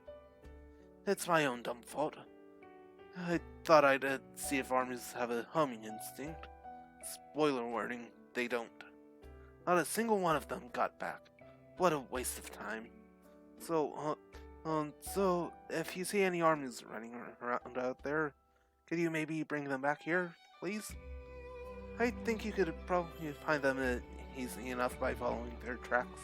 It's my own dumb fault. I thought I'd see if armies have a homing instinct. Spoiler warning, they don't. Not a single one of them got back. What a waste of time. So if you see any armies running around out there, could you maybe bring them back here, please? I think you could probably find them easy enough by following their tracks.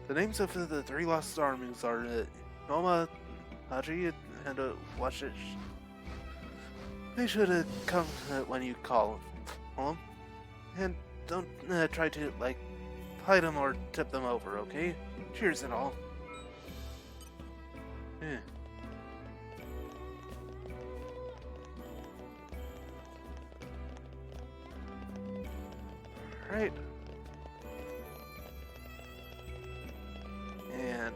The names of the 3 lost armies are Noma, Haji, and Washish. They should come when you call them. And don't try to, hide them or tip them over, okay? Cheers and all. Yeah. Right. And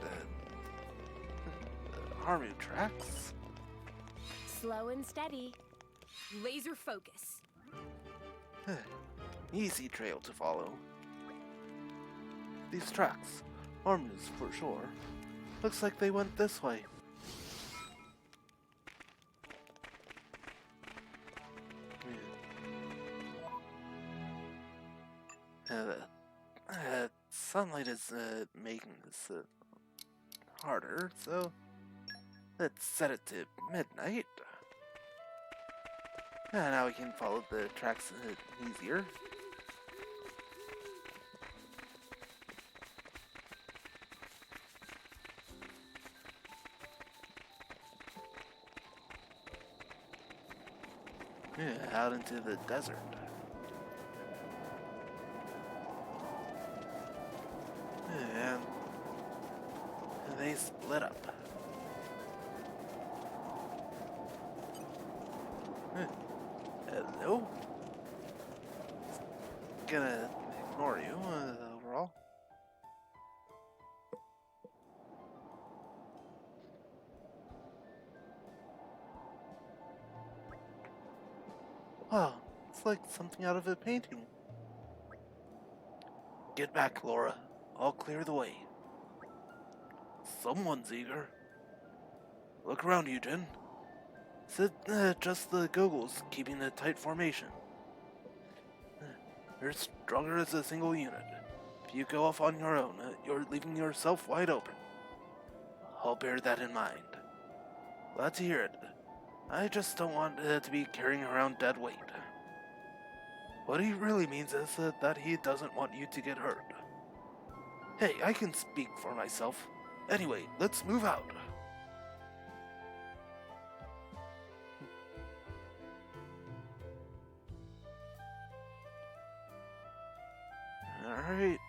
army tracks. Slow and steady. Laser focus. Easy trail to follow. These tracks, armies for sure. Looks like they went this way. Sunlight is making this harder, so let's set it to midnight. Now we can follow the tracks easier. Out into the desert. And they split up. Hello? Gonna ignore you overall. Wow, it's like something out of a painting. Get back, Laura. I'll clear the way. Someone's eager. Look around you, Jin. Just the goggles, keeping a tight formation. You're stronger as a single unit. If you go off on your own, you're leaving yourself wide open. I'll bear that in mind. Glad to hear it. I just don't want to be carrying around dead weight. What he really means is that he doesn't want you to get hurt. Hey, I can speak for myself. Anyway, let's move out. Alright.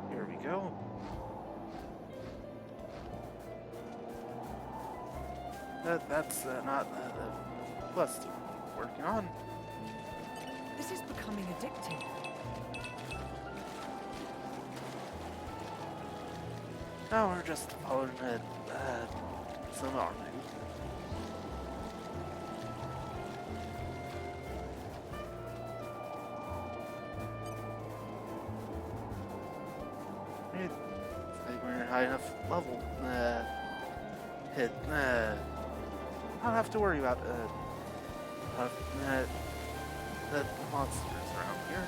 Here we go. That's not the quest we're working on. This is becoming addicting. Now we're just following some army. Right. It's like we're high enough level. Hit. I don't have to worry about the monsters around here.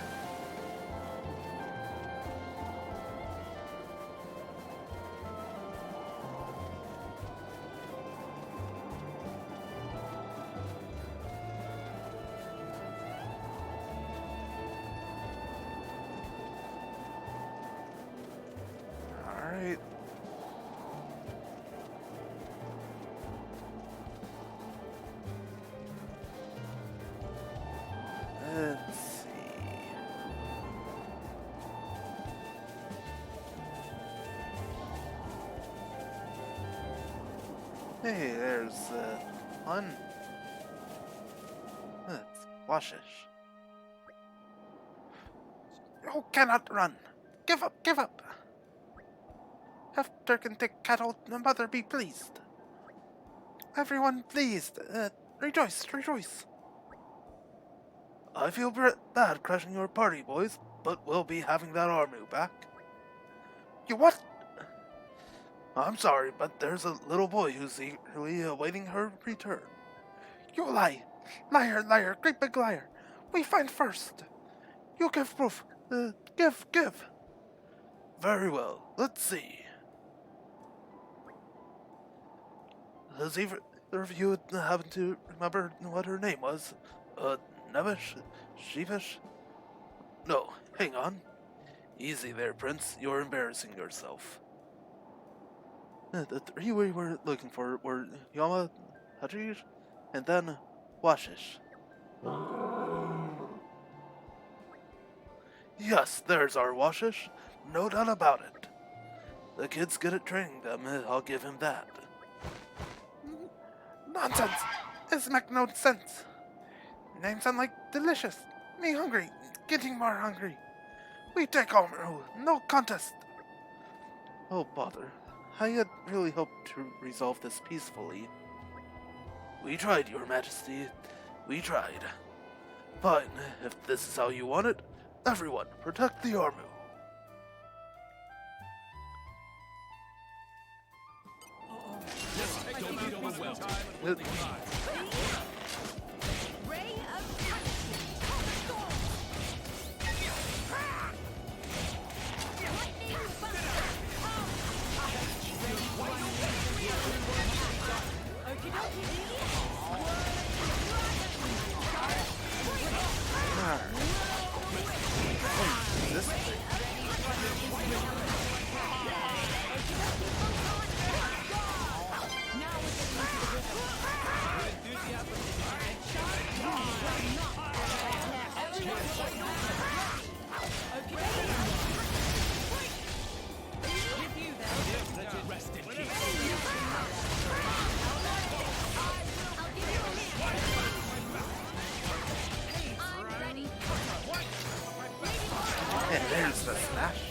Alright. Let's see. Hey, there's one. That's Washish. You cannot run. Give up, give up. After can take cattle, the mother be pleased. Everyone pleased. Rejoice, rejoice. I feel bad crashing your party, boys, but we'll be having that army back. You what? I'm sorry, but there's a little boy who's eagerly awaiting her return. You lie. Liar, liar, great big liar. We find first. You give proof. Give. Very well. Let's see. Does either of you happen to remember what her name was? Nevish? Sheepish? No, hang on. Easy there, Prince. You're embarrassing yourself. The three we were looking for were Yama, Hajir, and then Washish. Yes, there's our Washish. No doubt about it. The kid's good at training them, I'll give him that. Nonsense! This makes no sense. Names sound like delicious. Me hungry. Getting more hungry. We take Omaru. No contest. Oh, bother. I had really hoped to resolve this peacefully. We tried, Your Majesty. We tried. Fine, if this is how you want it, everyone, protect the Armu. Ray of punishment. Lightning Okie This thing. Rest in peace. I'm ready. And there's the smash.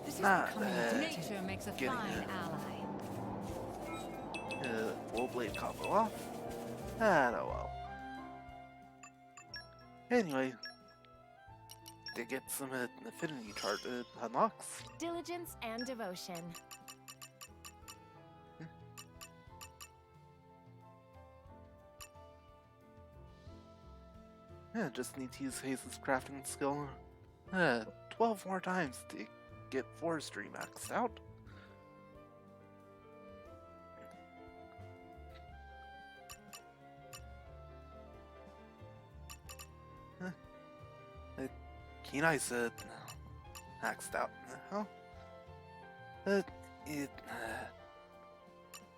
This is Not becoming bad. addictive. Nature makes a Getting fine it. ally. Full blade combo off. Ah, oh well. Anyway, to get some affinity chart unlocks. Diligence and devotion. Yeah, just need to use Haze's crafting skill 12 more times to get forestry maxed out. Kenai's maxed out now.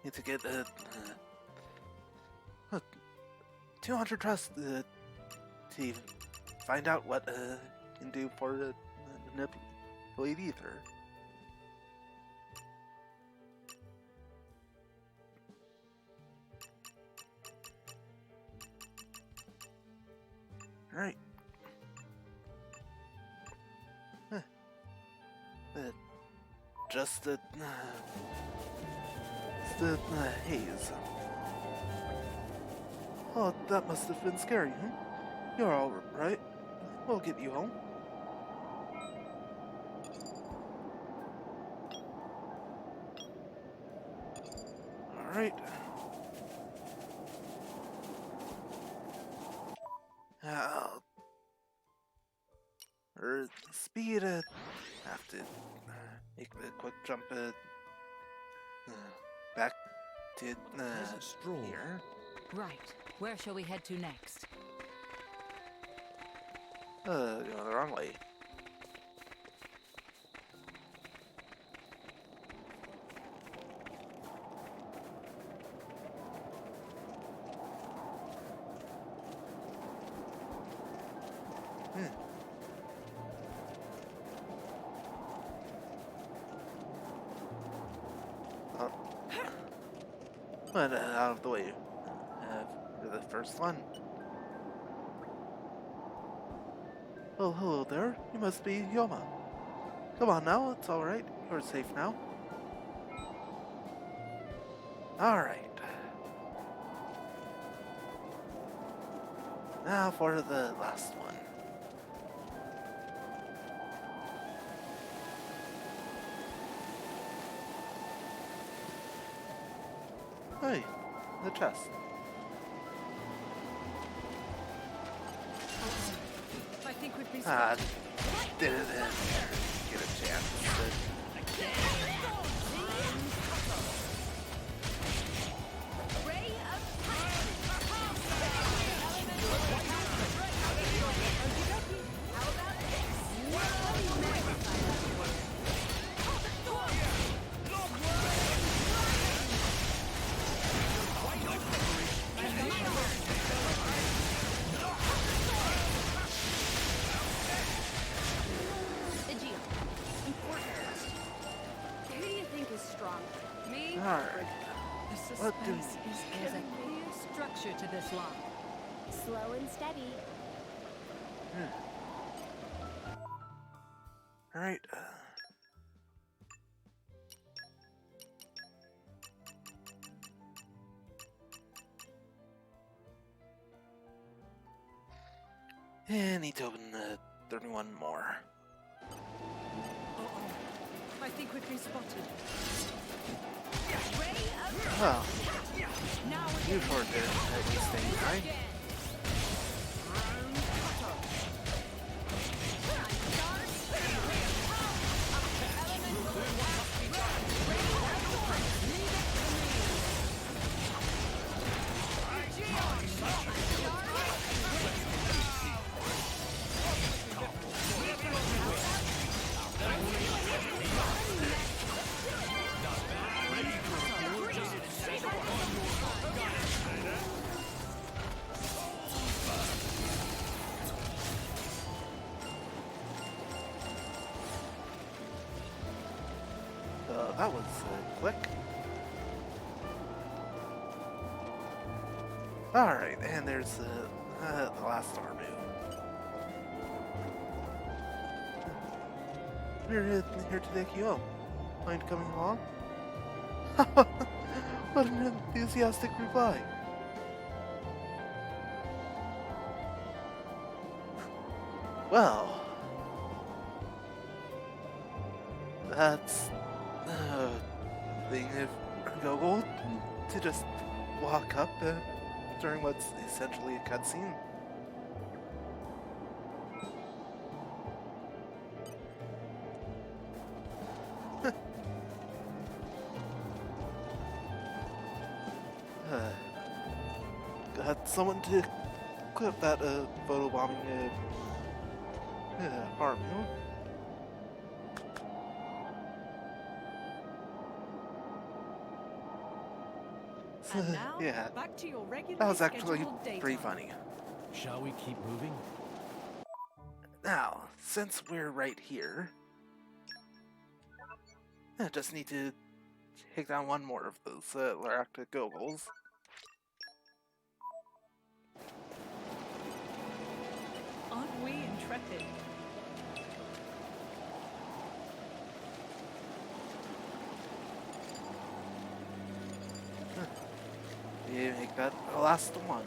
Need to get 200 trust to find out what can do for manipulate ether. Right. Just the haze. Oh, that must have been scary, huh? You're all right. We'll get you home. All right. Or speed. Have to make the quick jump. Back to here. Right. Where shall we head to next? Going the wrong way. But out of the way for the first one. Oh, hello there. You must be Yoma. Come on now, it's alright. You're safe now. Alright. Now for the last one. Hey, the chest. I think we've been Didn't get a chance. Ray of punishment. Alright. The What do suspense is there's a clear structure to this lock. Slow and steady. Alright. And need to open 31 more. Uh-oh. I think we've been spotted. Well, Now you for it staying right. That was quick. Alright, and there's the last Armu. We're here to take you home. Mind coming along? What an enthusiastic reply. Well, that's thing of Gogol to just walk up during what's essentially a cutscene. Got someone to clip that photobombing arm, you know? And now, Yeah, back to your regular that was actually scheduled pretty daytime. funny. Shall we keep moving? Now, since we're right here, I just need to take down one more of those Laracta Goggles. Aren't we intrepid? You make that the last one.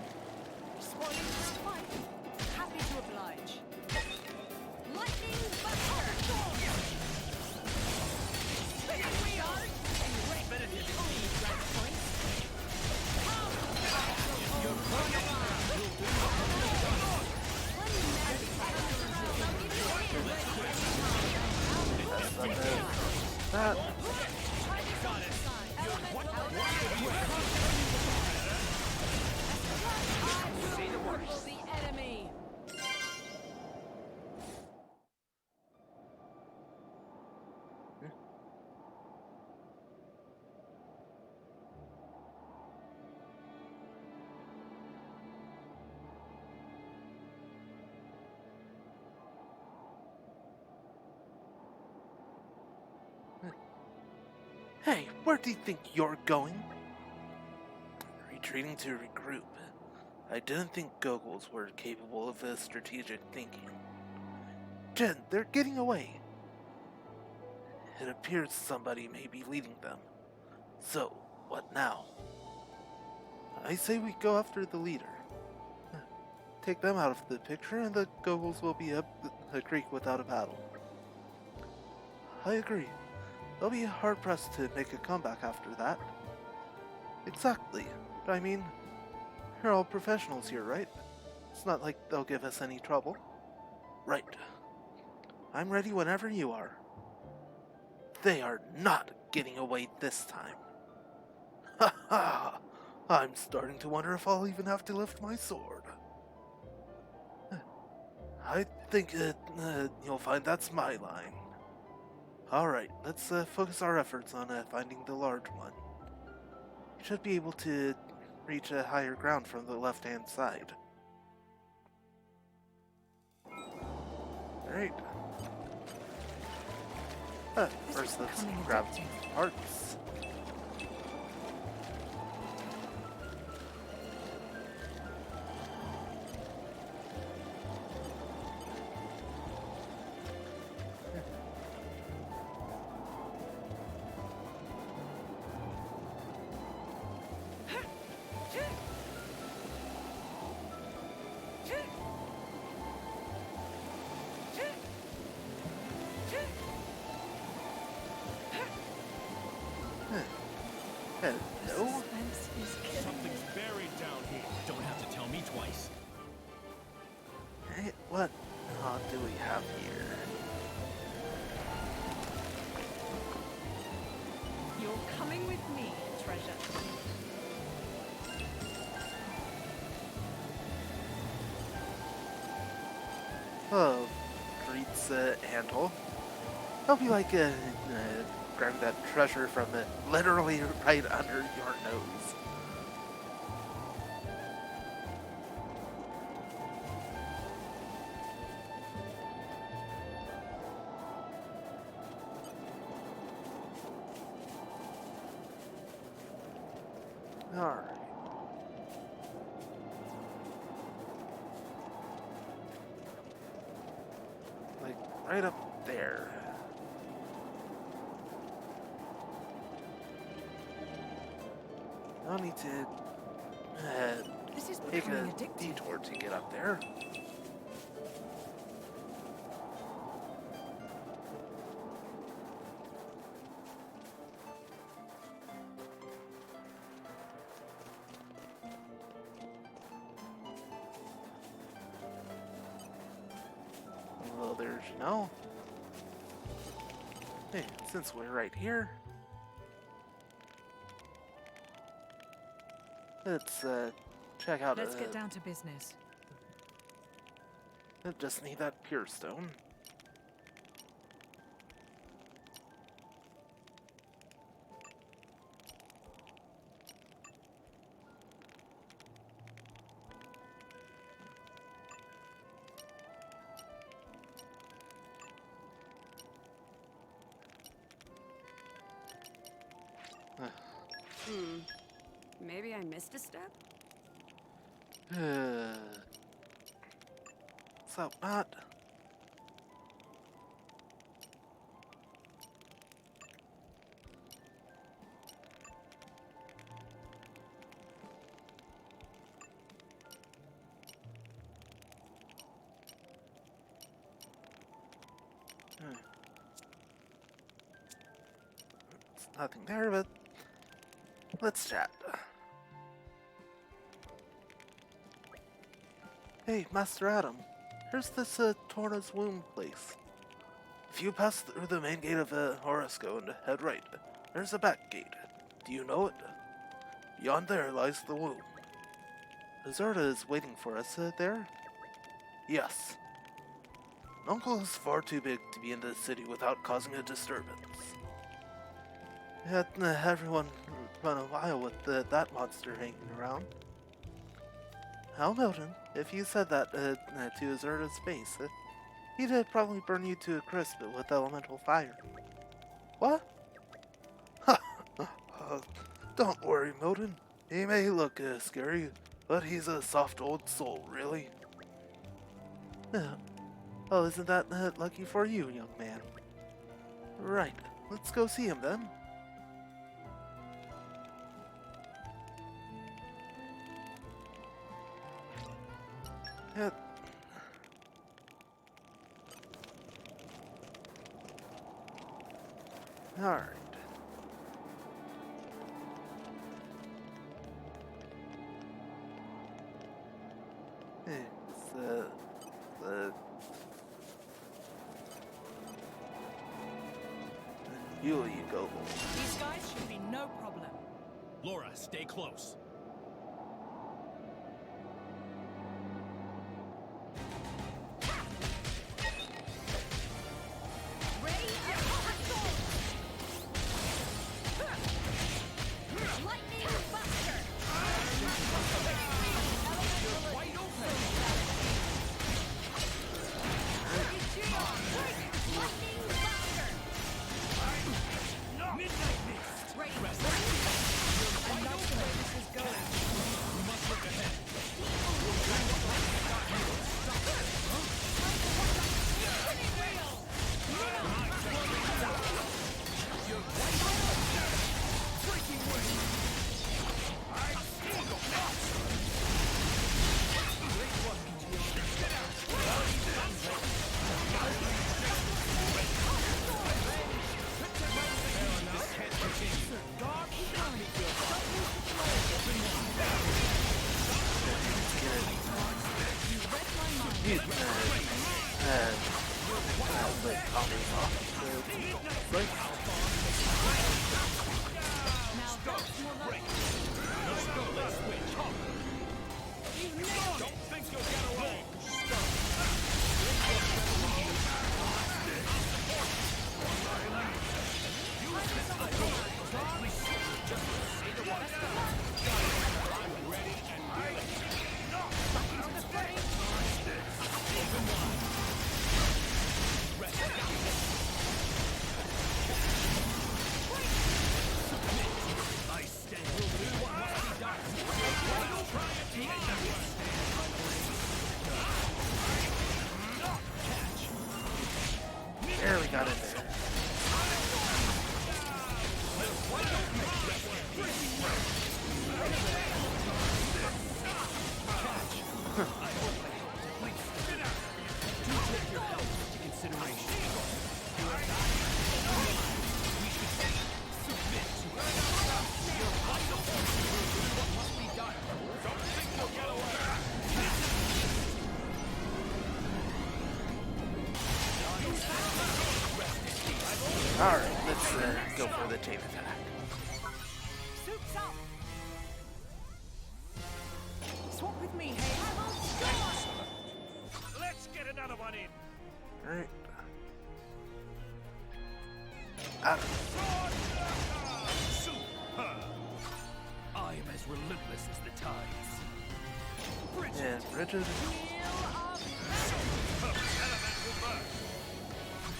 Responding to the fight. Happy to oblige. Lightning Buster! Spinning wheel! Definitive speed drive points. That. The enemy. Hey, where do you think you're going? Retreating to regroup. I didn't think Goggles were capable of strategic thinking. Jen, they're getting away. It appears somebody may be leading them. So, what now? I say we go after the leader. Take them out of the picture and the Goggles will be up the creek without a paddle. I agree. They'll be hard-pressed to make a comeback after that. Exactly. But I mean, you're all professionals here, right? It's not like they'll give us any trouble. Right. I'm ready whenever you are. They are not getting away this time. Ha ha! I'm starting to wonder if I'll even have to lift my sword. I think you'll find that's my line. Alright, let's focus our efforts on finding the large one. Should be able to reach a higher ground from the left-hand side. Alright. First let's grab some parts. Hello? Suspense is killing me. Something's buried down here. Don't have to tell me twice. Hey, what do we have here? You're coming with me, treasure. Oh, Greet's handle. Hope you like grabbing that treasure from literally right under your nose. Alright. Like, right up there. I'll need to This is take becoming a addictive. detour to get up there. Well, there's no. Hey, since we're right here, let's check out. Let's get down to business. I just need that pure stone. Maybe I missed a step? So not. It's nothing there, but let's chat. Hey, Master Adam. Here's this Torna's womb place. If you pass through the main gate of Horosco and head right, there's a back gate. Do you know it? Beyond there lies the womb. Azurda is waiting for us there? Yes. Uncle is far too big to be in the city without causing a disturbance. Had everyone run a while with that monster hanging around. Milton, if you said that to Azurda's face, he'd probably burn you to a crisp with elemental fire. What? Don't worry, Milton. He may look scary, but he's a soft old soul, really. Oh, isn't that lucky for you, young man? Right, let's go see him then. Alright. It's, you go. These guys should be no problem. Laura, stay close. Ready? Lightning buster! Wide open! Lightning buster! Midnight Mist! Ready? Rest. I love the way this is going. You, the combos off. Right? Now that's more like Don't think you'll get away. There, we got in there. Alright, let's go for the chain attack. Soup's up. Swap with me, hey. Let's get another one in. Alright. Superb. I am as relentless as the tides. Yeah, Bridget. Elemental burst.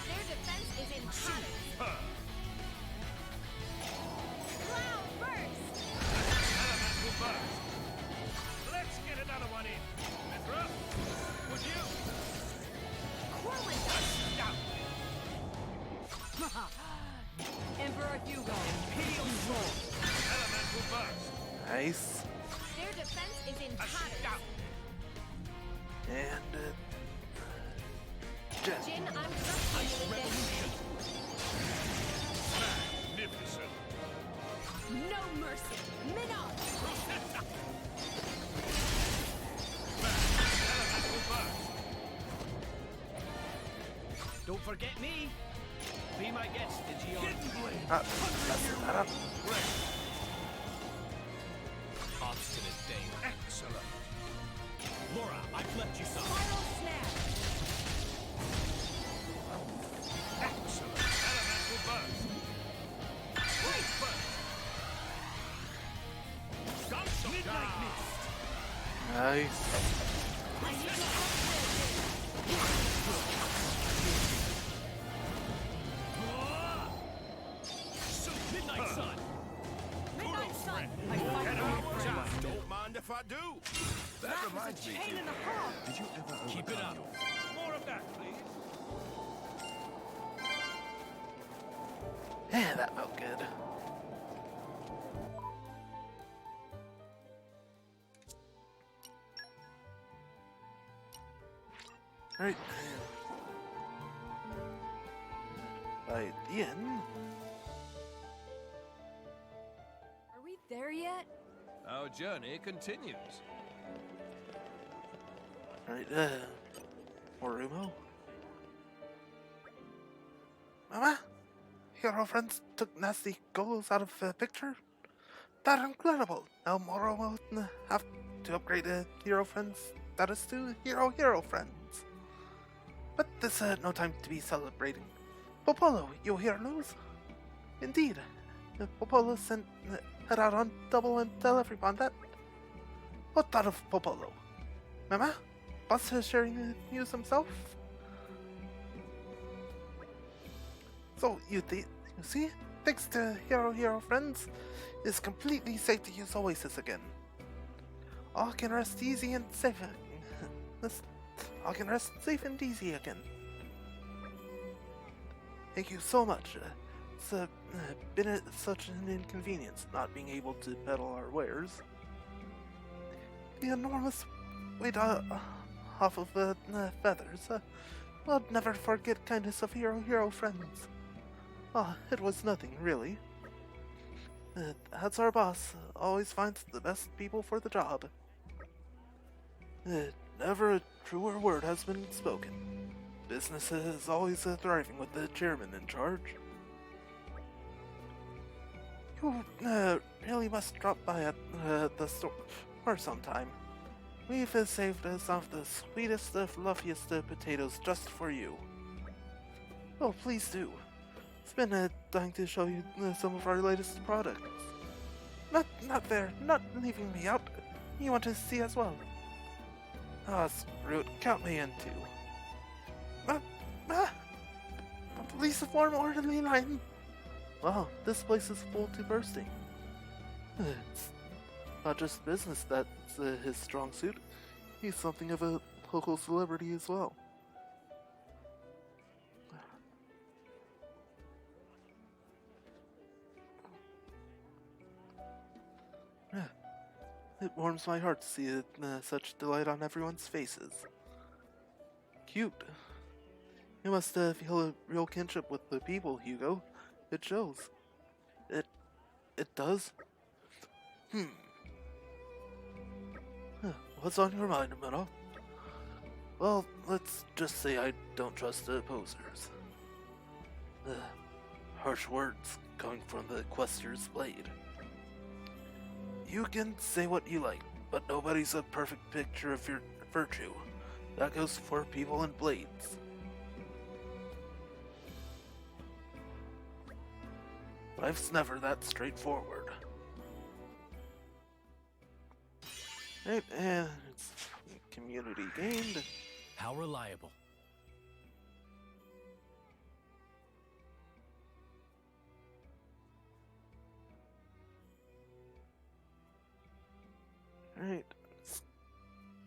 Their defense is in tatters. Superb. Cloud burst. Elemental burst. Let's get another one in. Mithra, would you? Whirling Down. Emperor Hugo, Imperial Roar. Elemental burst. Nice. Their defense is in tatters. Down. And, Jen. Jin, I'm trusting you with this. Magnificent. No mercy. Minot. Elemental burst. Don't forget me. Be my guest, Digion. Messing that up. Obstinate thing. Excellent. Laura, I've left you some. Spiral snap. Excellent. Elemental burst. Great burst. Midnight mist. Nice. Midnight sun. Midnight sun. I Get fight for out. your friends. Don't mind if I do. That reminds me. Chain in the heart. Did you ever Keep it up. More of that, please. Yeah, that felt good. Alright. By the end. Are we there yet? Our journey continues. Alright, Morumo? Mama? Hero friends took nasty goals out of the picture? That's incredible! Now Morumo have to upgrade hero friends status to hero friends. But this no time to be celebrating. Popolo, you hear news? Indeed. Popolo sent head out on double and tell everyone that. What thought of Popolo? Mama? Boss is sharing the news himself? So, you see? Thanks to Hero Friends, it's completely safe to use Oasis again. All can rest easy and safe. All can rest safe and easy again. Thank you so much. It's been such an inconvenience not being able to peddle our wares. The enormous weight off of feathers. I'll never forget kindness of Hero Friends. It was nothing, really. That's our boss. Always finds the best people for the job. Never a truer word has been spoken. Business is always thriving with the chairman in charge. You really must drop by at the store sometime. We've saved some of the sweetest, fluffiest potatoes just for you. Oh, please do. It's been dying to show you some of our latest products. Not there. Not leaving me out. You want to see as well? Ah, screw it. Count me in too. Please form orderly line. Wow, this place is full to bursting. It's not just business that's his strong suit. He's something of a local celebrity as well. It warms my heart to see such delight on everyone's faces. Cute. You must feel a real kinship with the people, Hugo. It shows. It does? What's on your mind, Minnow? Well, let's just say I don't trust the posers. Harsh words coming from the Quester's blade. You can say what you like, but nobody's a perfect picture of your virtue. That goes for people and blades. Life's never that straightforward. Right, and it's community gained. How reliable. Alright,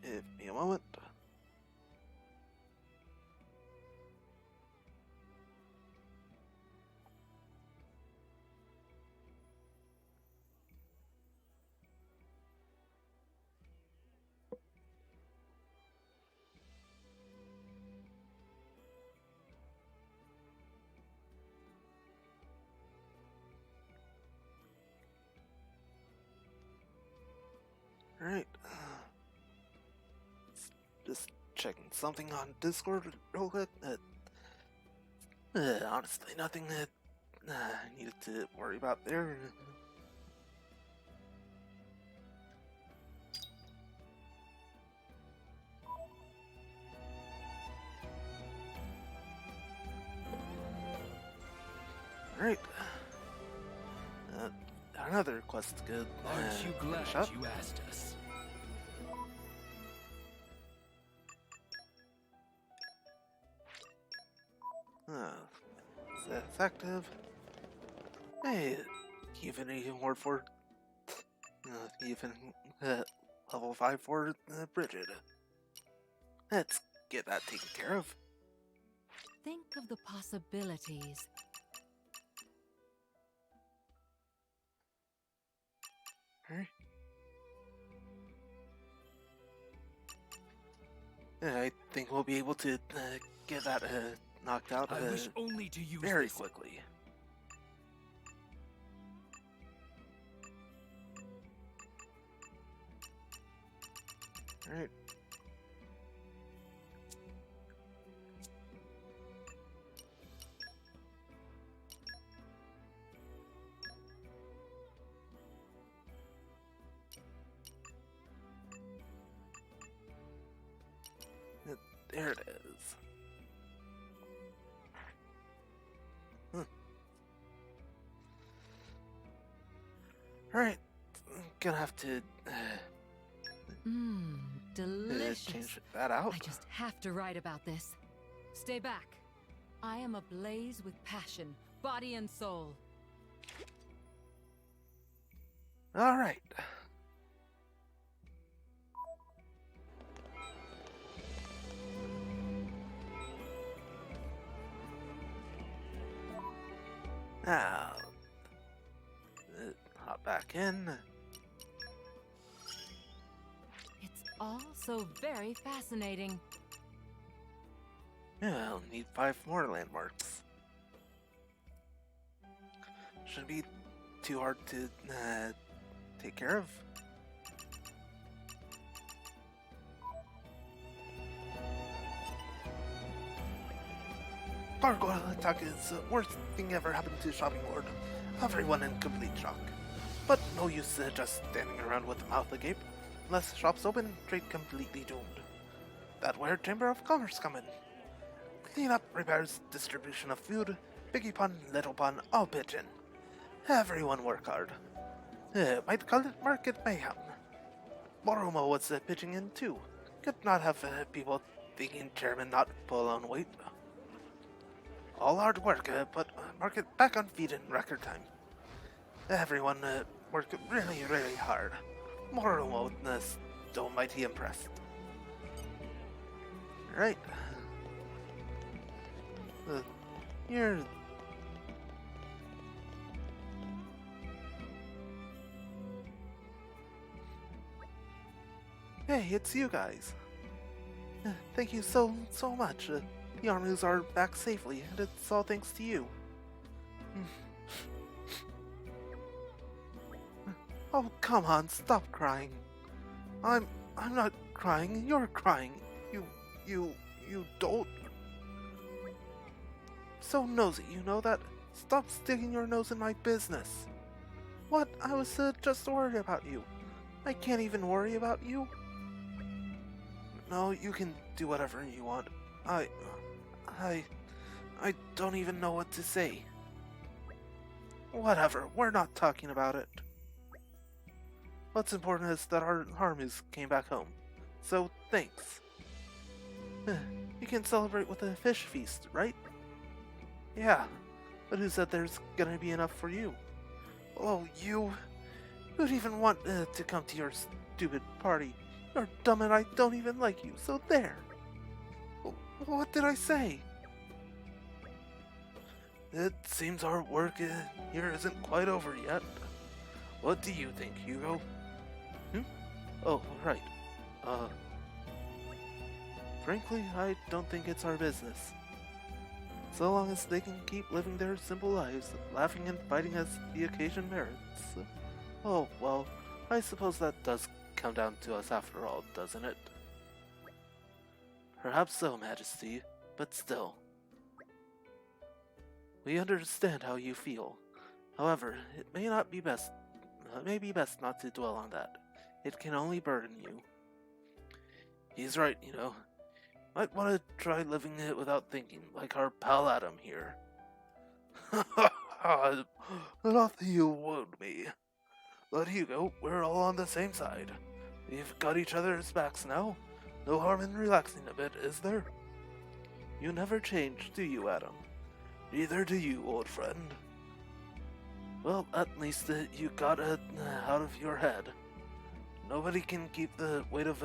give me a moment. Alright. Just checking something on Discord real quick. Honestly, nothing that I needed to worry about there. Alright. Another quest good. Aren't you glad finish up. you asked us? It's active. Hey, even a word for even level 5 for Bridget. Let's get that taken care of. Think of the possibilities. Alright. I think we'll be able to get that knocked out I wish only to use very this. quickly. Alright. There it is. Alright, gonna have to Delicious. change that out. I just have to write about this. Stay back. I am ablaze with passion, body and soul. Alright. Now, hop back in. It's all so very fascinating. Yeah, I'll need 5 more landmarks. Shouldn't be too hard to take care of. gargoyle attack is the worst thing ever happened to Shopping Lord. Everyone in complete shock. But no use just standing around with the mouth agape. Unless shops open, trade completely doomed. That where Chamber of Commerce come in. Cleanup, repairs, distribution of food, biggie pun, little pun, all pitch in. Everyone work hard. Might call it market mayhem. Moromo was pitching in too. Could not have people thinking chairman not pull on weight. All hard work, put market back on feet in record time. Everyone worked really, really hard. Moromo is so mighty impressed. Right. You're... Hey, it's you guys. Thank you so much. The armies are back safely, and it's all thanks to you. Oh, come on, stop crying. I'm not crying, you're crying. You don't... So nosy, you know that? Stop sticking your nose in my business. What? I was just worried about you. I can't even worry about you. No, you can do whatever you want. I don't even know what to say. Whatever, we're not talking about it. What's important is that our armies came back home. So, thanks. You can celebrate with a fish feast, right? Yeah, but who said there's gonna be enough for you? Oh, you... Who'd even want to come to your stupid party? You're dumb and I don't even like you, so there! What did I say? It seems our work here isn't quite over yet. What do you think, Hugo? Oh, right. Frankly, I don't think it's our business. So long as they can keep living their simple lives, laughing and fighting as the occasion merits. Oh, well, I suppose that does come down to us after all, doesn't it? Perhaps so, Majesty, but still. We understand how you feel. However, it may be best not to dwell on that. It can only burden you. He's right, you know. Might want to try living it without thinking, like our pal Adam here. Not that you wound me. But Hugo, we're all on the same side. We've got each other's backs now. No harm in relaxing a bit, is there? You never change, do you, Adam? Neither do you, old friend. Well, at least you got it out of your head. Nobody can keep the weight of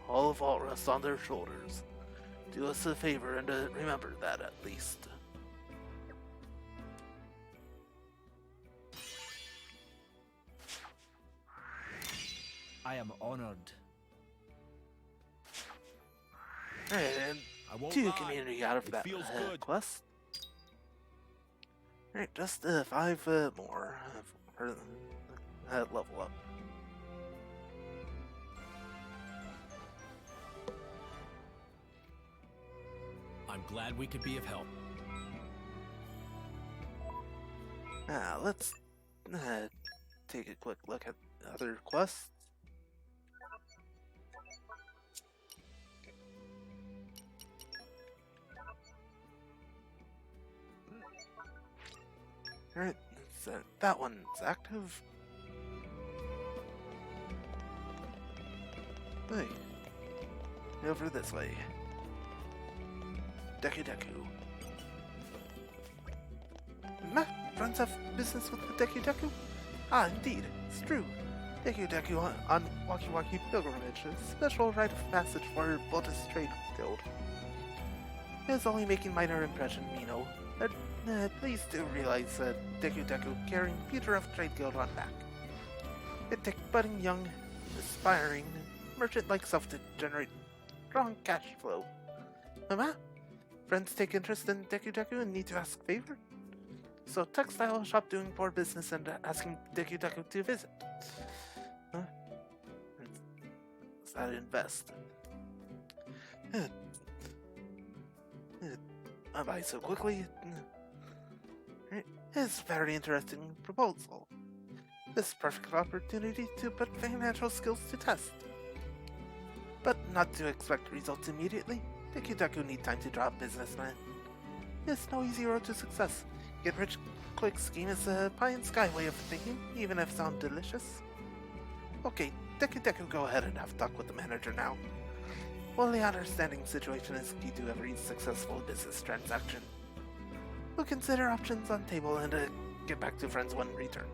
all of Altrust on their shoulders. Do us a favor and remember that at least. I am honored. And I won't 2 lie. community out of It that feels good. quest. Alright, just 5 more for level up. I'm glad we could be of help. Let's take a quick look at other quests. Alright, so that one's active. Hey, over this way. Deku Deku. Friends have business with the Deku Deku? Ah, indeed, it's true. Deku Deku on Waki Waki Pilgrimage, a special rite of passage for Lotus Trade Guild. It's only making minor impression, you know. Please do realize Deku Deku carrying Peter of Trade Guild on back. It takes budding, young, aspiring merchant like self to generate strong cash flow. Friends take interest in Deku Deku and need to ask favor? So textile shop doing poor business and asking Deku Deku to visit. Is that invest? by so quickly. It's a very interesting proposal. This is a perfect opportunity to put financial skills to test. But not to expect results immediately. Deku need time to draw a businessman. It's no easy road to success. Get rich quick scheme is a pie in sky way of thinking, even if it sounds delicious. Okay, Deku go ahead and have talk with the manager now. Only understanding the situation is key to every successful business transaction. We'll consider options on table and get back to friends when return.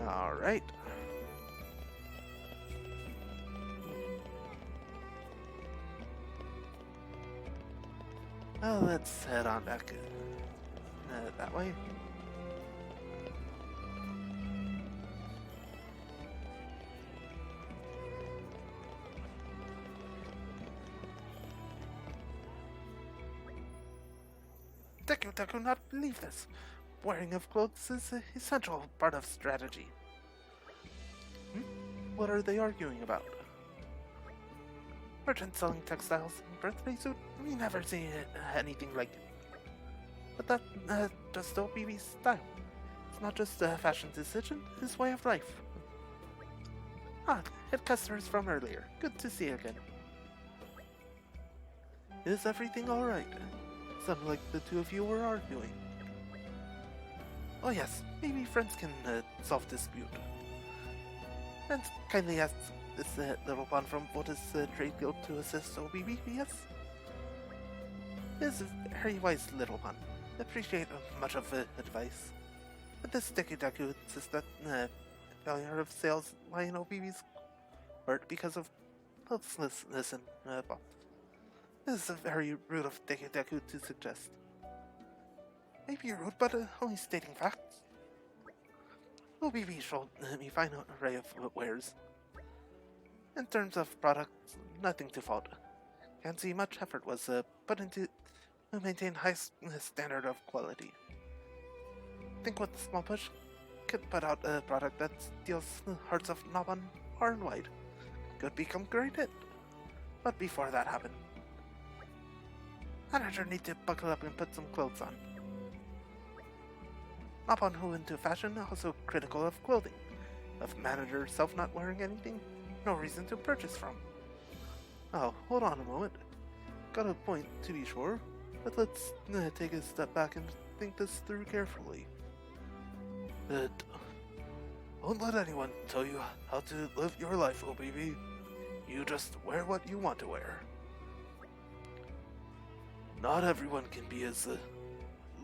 Alright. Well, let's head on back that way. Deku not believe this. Wearing of clothes is an essential part of strategy. What are they arguing about? Merchant selling textiles and birthday suit? We never see anything like it. But that just OBB's style. It's not just a fashion decision, it's way of life. Ah, hit customers from earlier. Good to see you again. Is everything alright? Sounds like the two of you were arguing. Oh yes, maybe friends can solve dispute. Friends kindly asked this little pawn from Vota's trade guild to assist OBB, yes? Is a very wise little pawn. Appreciate much of advice. But this Deku insists that failure of sales lie in OBB's hurt because of helplessness and this is very rude of Deku to suggest. Maybe rude, but only stating facts. OBB showed me fine array of wares. In terms of products, nothing to fault. Can't see much effort was put into to maintain high standard of quality. Think with a small push could put out a product that steals the hearts of Nobon far and wide. Could become great hit. But before that happened, manager need to buckle up and put some clothes on. Nobon who into fashion also critical of clothing. If manager self not wearing anything, no reason to purchase from. Oh, hold on a moment. Got a point to be sure, but let's take a step back and think this through carefully. Don't let anyone tell you how to live your life, OBB. You just wear what you want to wear. Not everyone can be as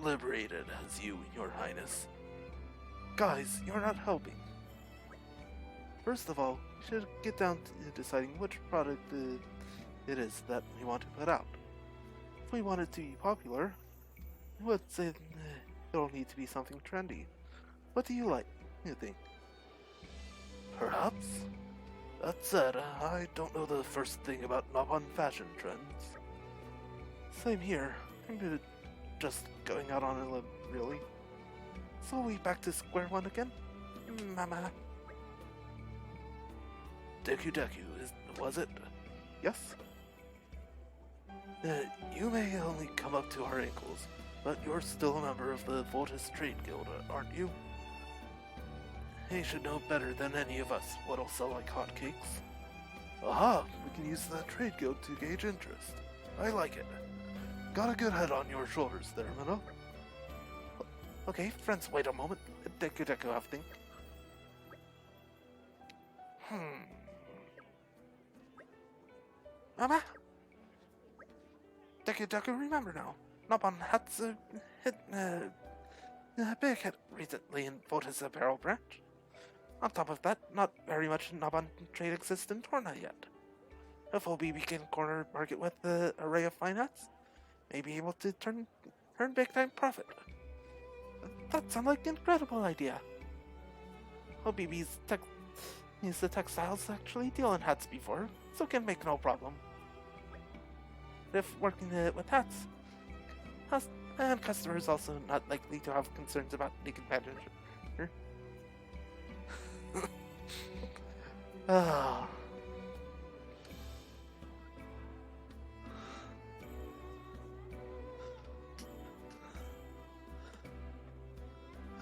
liberated as you, Your Highness. Guys, you're not helping. First of all, we should get down to deciding which product it is that we want to put out. If we want it to be popular, I would say it'll need to be something trendy. What do you think? Perhaps? That said, I don't know the first thing about Nobon fashion trends. Same here. I'm just going out on a limb, really. So we back to square one again? Mama. Deku, was it? Yes? You may only come up to our ankles, but you're still a member of the Voltus Trade Guild, aren't you? He should know better than any of us what'll sell like hotcakes. Aha! We can use the Trade Guild to gauge interest. I like it. Got a good head on your shoulders there, Minnow. Okay, friends, wait a moment. Deku have think. Mama? Deku, remember now. Nobon hats hit a big hit recently in Vota's apparel branch. On top of that, not very much Nobon trade exists in Torna yet. If OBB can corner market with the array of fine hats, may be able to earn big time profit. That sounds like an incredible idea. OBB's used the textiles actually deal in hats before, so can make no problem. If working with hats, and customers also not likely to have concerns about the competitor.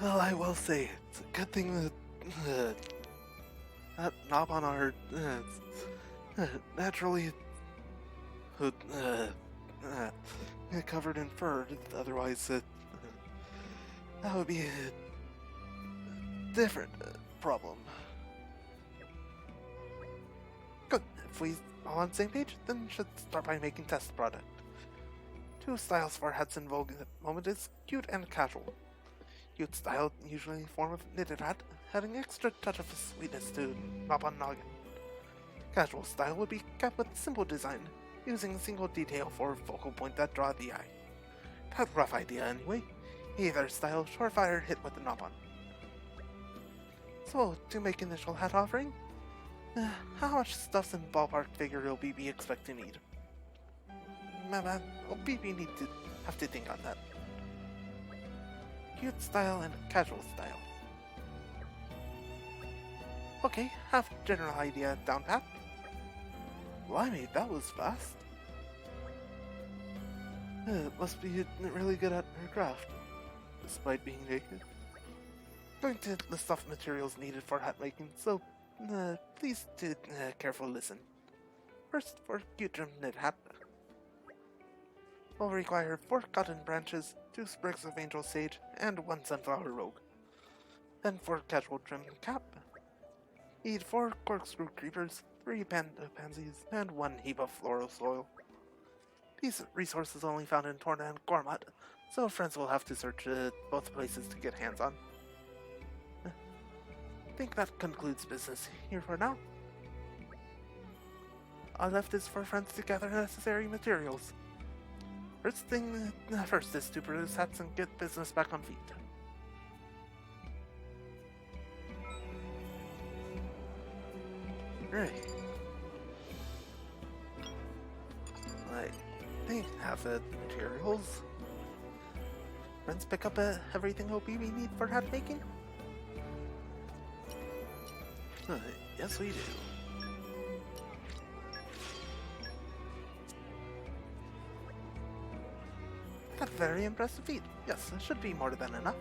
Well, I will say, it's a good thing that knob on our naturally covered in fur. Otherwise, that would be a different problem. Good. If we all on the same page, then should start by making test product. 2 styles for hats in vogue at the moment is cute and casual. Cute style, usually form of knitted hat, adding extra touch of sweetness to knob on noggin. Casual style would be kept with simple design, using a single detail for focal point that draw the eye. That rough idea anyway. Either style, surefire hit with the knob on. So, to make initial hat offering, how much stuffs and ballpark figure will BB expect to need? BB need to have to think on that. Cute style and casual style. Okay, have general idea down pat. Blimey, that was fast. Must be really good at her craft, despite being naked. Going to list off materials needed for hat making, so please do careful listen. First, for cute trim knit hat, will require 4 cotton branches, 2 sprigs of angel sage, and 1 sunflower rogue. Then for casual trim cap, need 4 corkscrew creepers, 3 panda pansies, and 1 heap of floral soil. These resources only found in Torna and Gormat, so friends will have to search both places to get hands on. I think that concludes business here for now. All left is for friends to gather necessary materials. First thing first is to produce hats and get business back on feet. Right. I think I have the materials. Friends pick up everything OPB need for hat making? Yes, we do. A very impressive feat. Yes, it should be more than enough.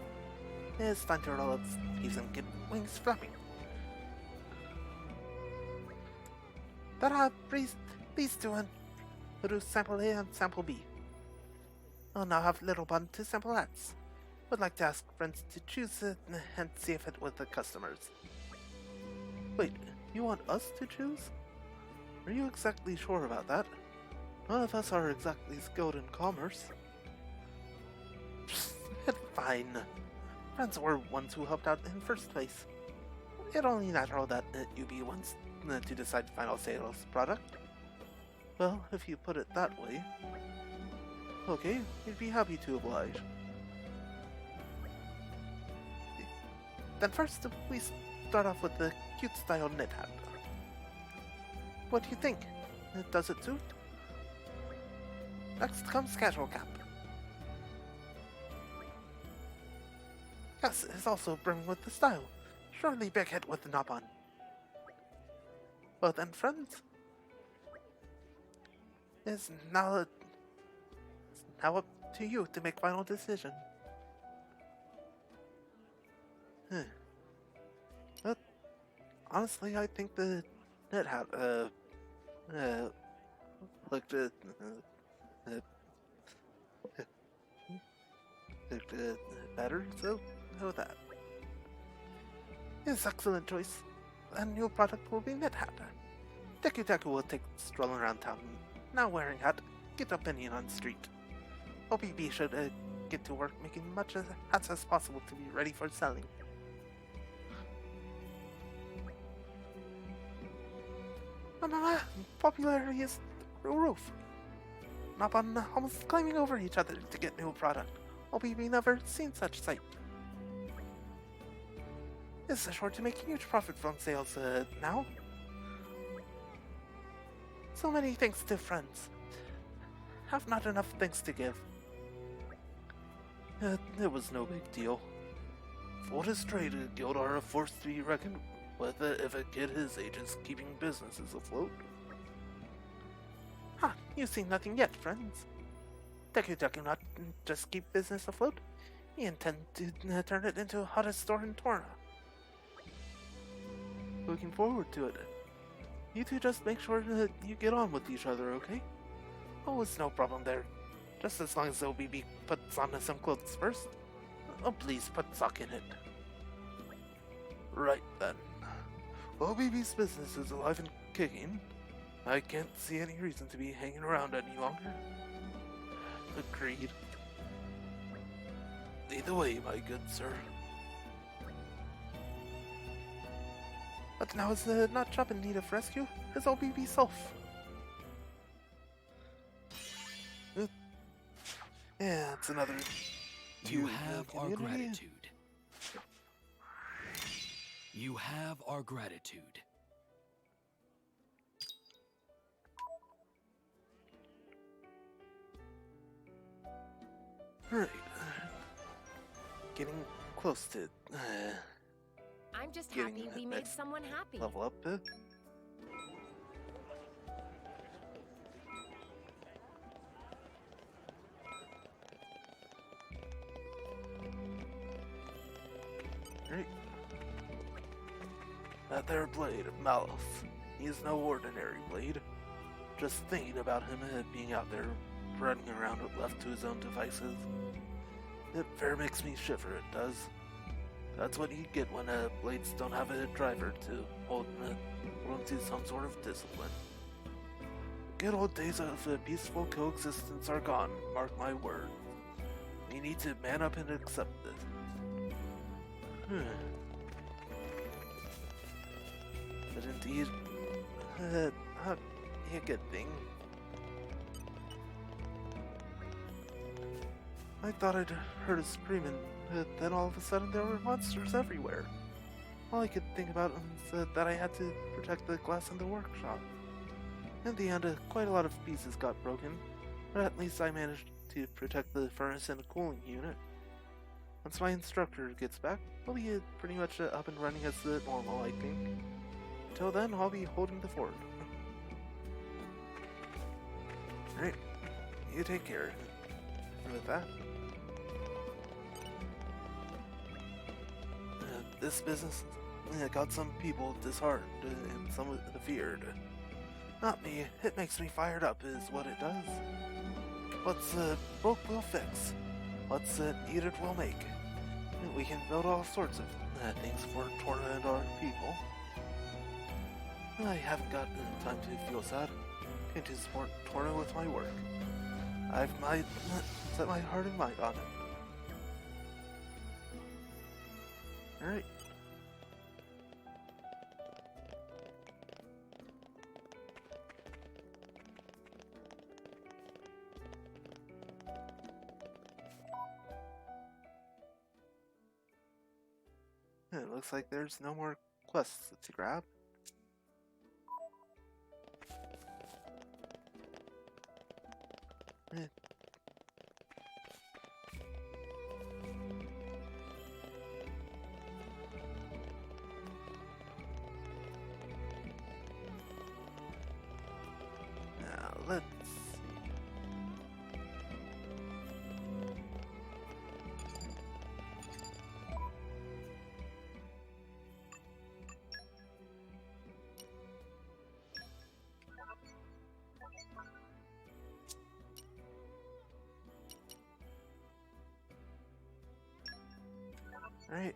It's time to roll its sleeves and get wings flapping. These two and produce sample A and sample B. I'll now have little bun to sample hats. Would like to ask friends to choose it and see if it with the customers. Wait, you want us to choose? Are you exactly sure about that? None of us are exactly skilled in commerce. It's fine. Friends were ones who helped out in first place. It's only natural that UB wants to decide final sales product. Well, if you put it that way. Okay, we'd be happy to oblige. Then first, we start off with the cute style knit hat. What do you think? Does it suit? Next comes casual cap. Yes, it's also brimming with the style. Surely big hit with the knob on. Well then, friends, it's now up to you to make final decision. But honestly, I think the knit hat looked better, so go with that. It's excellent choice. A new product will be knit hat. Deku Deku will take strolling around town, now wearing hat, get opinion on street. OPB should get to work making much as hats as possible to be ready for selling. Popularity is through roof. Napon almost climbing over each other to get new product. OPB never seen such sight. It's sure to make huge profit from sales now. So many thanks to friends. Have not enough thanks to give. It was no big deal. For this trade, a guild are a force to be reckoned with if a kid his age is keeping businesses afloat. You see nothing yet, friends. Deku Deku not just keep business afloat. We intend to turn it into the hottest store in Torna. Looking forward to it. You two just make sure that you get on with each other, okay? Oh, it's no problem there. Just as long as OBB puts on some clothes first. Oh, please put sock in it. Right then. OBB's business is alive and kicking. I can't see any reason to be hanging around any longer. Agreed. Lead the way, my good sir. But now is the nut shop in need of rescue? Is OBB self? Yeah, it's another. You have our gratitude. You have our gratitude. Right. Getting close to I'm just getting happy we that made next someone happy. level up. Right. That there blade of Malice. He is no ordinary blade. Just thinking about him being out there running around left to his own devices. It fair makes me shiver, it does. That's what you get when blades don't have a driver to hold them to some sort of discipline. The good old days of peaceful coexistence are gone, mark my words. We need to man up and accept this. But indeed, not be a good thing. I thought I'd heard a scream, and then all of a sudden there were monsters everywhere. All I could think about was that I had to protect the glass in the workshop. In the end, quite a lot of pieces got broken, but at least I managed to protect the furnace and the cooling unit. Once my instructor gets back, we'll be pretty much up and running as normal, I think. Until then, I'll be holding the fort. Alright, you take care. And with that, this business got some people disheartened and some feared. Not me, it makes me fired up is what it does. What's broke we'll fix. What's needed we'll make. And we can build all sorts of things for Torna and our people. I haven't got time to feel sad. I'm going to support Torna with my work. I've set my heart and mind on it. Alright. It looks like there's no more quests to grab. Now let's see. Right.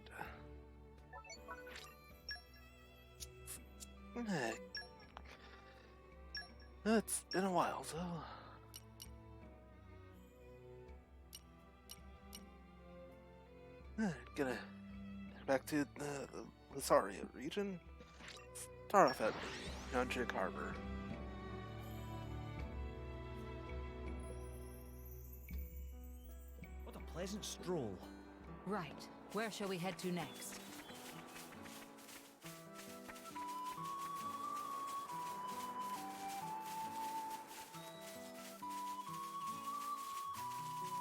It's been a while, so. Gonna head back to the Lasaria region. Start off at Nunchik Harbor. What a pleasant stroll. Right. Where shall we head to next?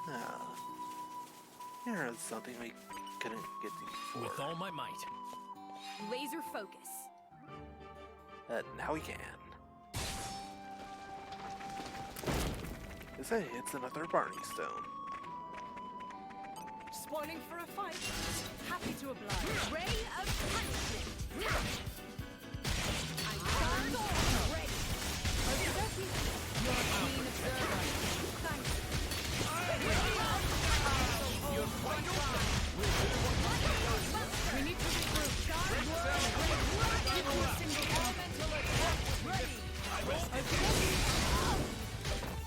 Now, here is something we couldn't get to before. With all my might. Laser focus. Now we can. Say, it's another Barney Stone. Spoiling for a fight? Happy to oblige. Ray of punishment. I'm done already. Okey-dokey. You're a keen observer. Thanks. You're quite open. We need to regroup. Elemental attack. Ready.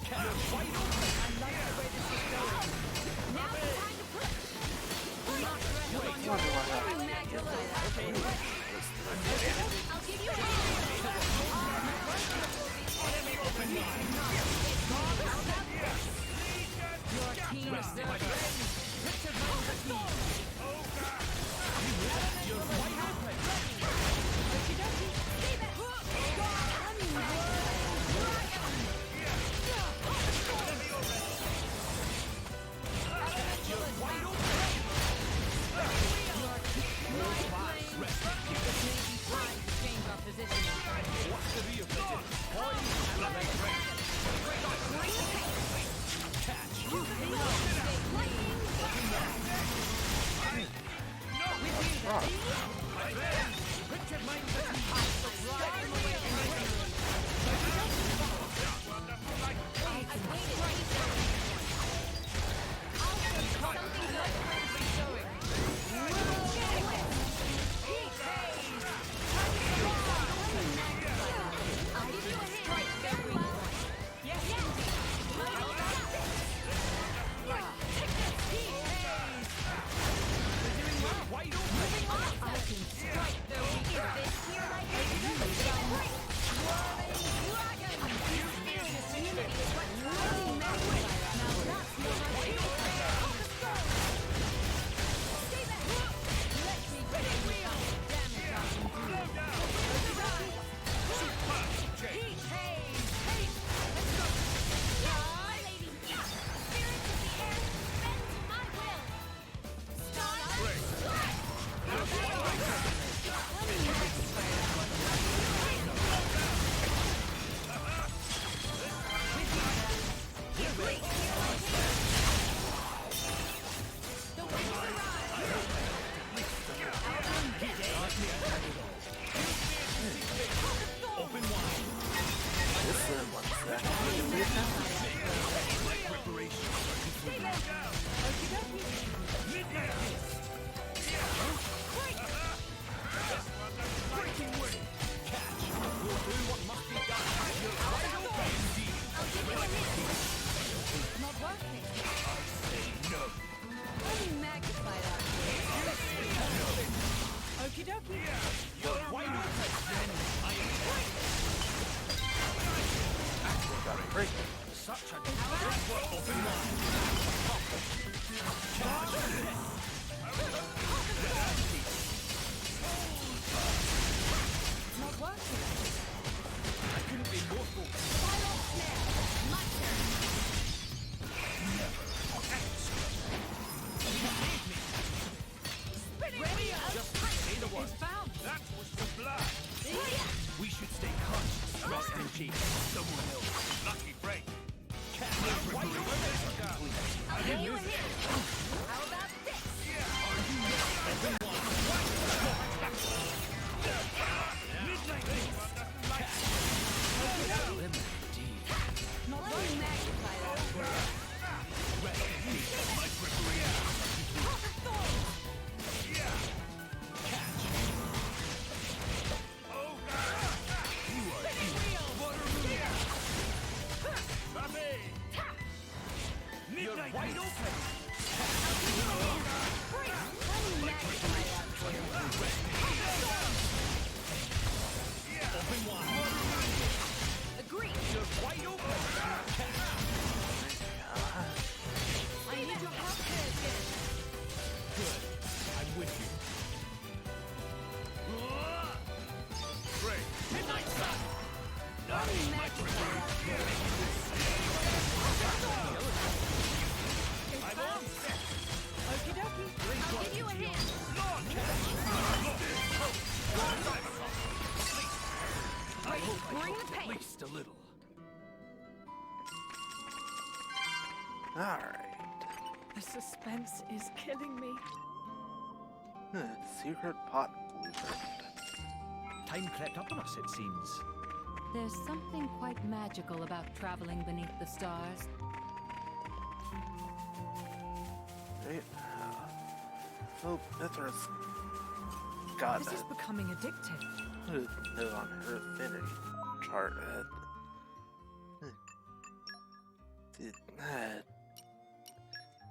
You're quite open. I like the way this is going. Now's the time to push. Not rest on your Wonder why that- I'll give you a hand. You're a keen observer. Richard Mines at me. You're quite open. Okey-dokey. You're quite open. It may be time to change our positioning. What's the real vision? Point and let break. Catch. Richard Mines at me. Drive him away from me. I've waited patiently. I'll take something good. I'll give you a hand. Very well. Yes, Wide open. I can strike their weakness. Is this here like a Okie dokie. Break. Such a open line. Not working. I couldn't be more focused. Spiral snare. My turn. Ready up. Just say the word. It's found. That was sublime. We should stay conscious. Rest in peace. Someone else. Lucky break. Wide open. I'll give you a hand. How about this? Not Let me magnify that. You're wide open. Open wide. Agreed. You're wide open. I need your help here again. Good. I'm with you. Break. Midnight sun. Let me magnify I'm on set. Okie dokie. I'll give you a hand. Bring the At pain. least a little. Alright. The suspense is killing me. Secret pot blueprint. Time crept up on us, it seems. There's something quite magical about traveling beneath the stars. Right. Oh, Mithra's got This is becoming addictive. a note on her affinity chart.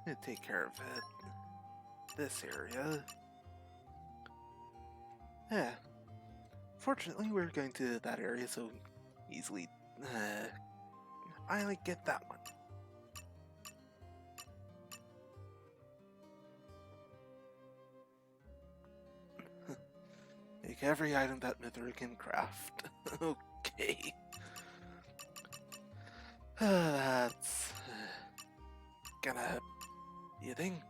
To take care of this area. Yeah. Fortunately, we're going to that area so easily. I only get that one. Take every item that Mithra can craft. Okay. That's gonna be a thing.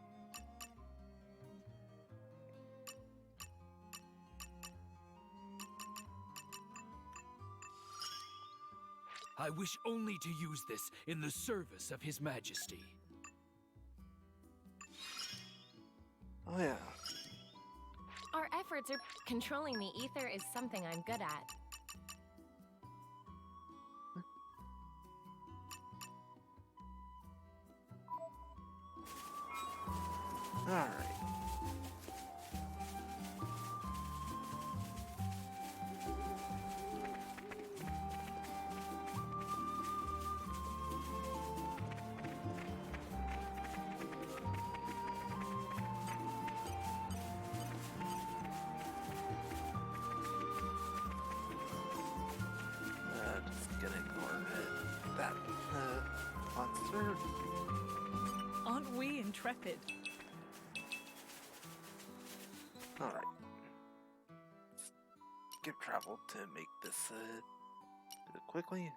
I wish only to use this in the service of His Majesty. Oh yeah. Our efforts are controlling the ether is something I'm good at. Alright. Just gonna ignore that monster. Aren't we intrepid? Alright. Skip travel to make this do it quickly.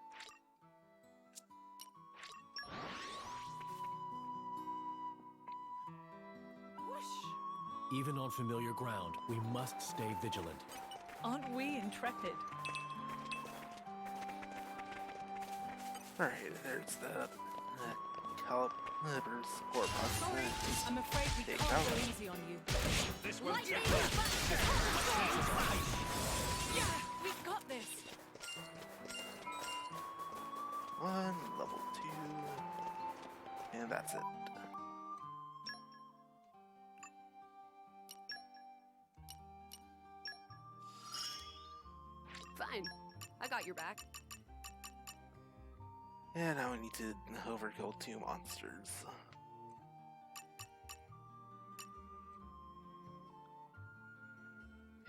Whoosh! Even on familiar ground, we must stay vigilant. Aren't we intrepid? Alright, there's the Caliber's corpus. Sorry, I'm afraid we Take can't out. go easy on you. This won't Lightning take Yeah, we've got this. 1, level 2, and that's it. Fine. I got your back. And now we need to overkill 2 monsters.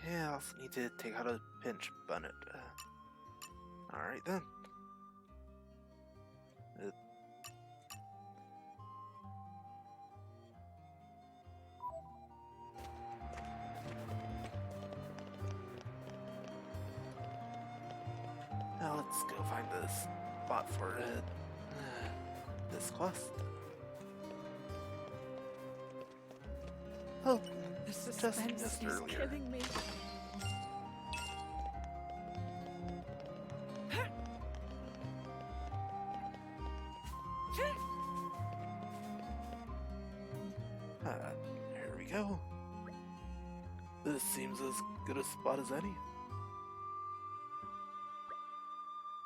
Yeah, I also need to take out a pinch bunnet. Alright then. Now let's go find this spot for this quest. Oh, The just suspense missed is earlier. killing me. Here we go. This seems as good a spot as any.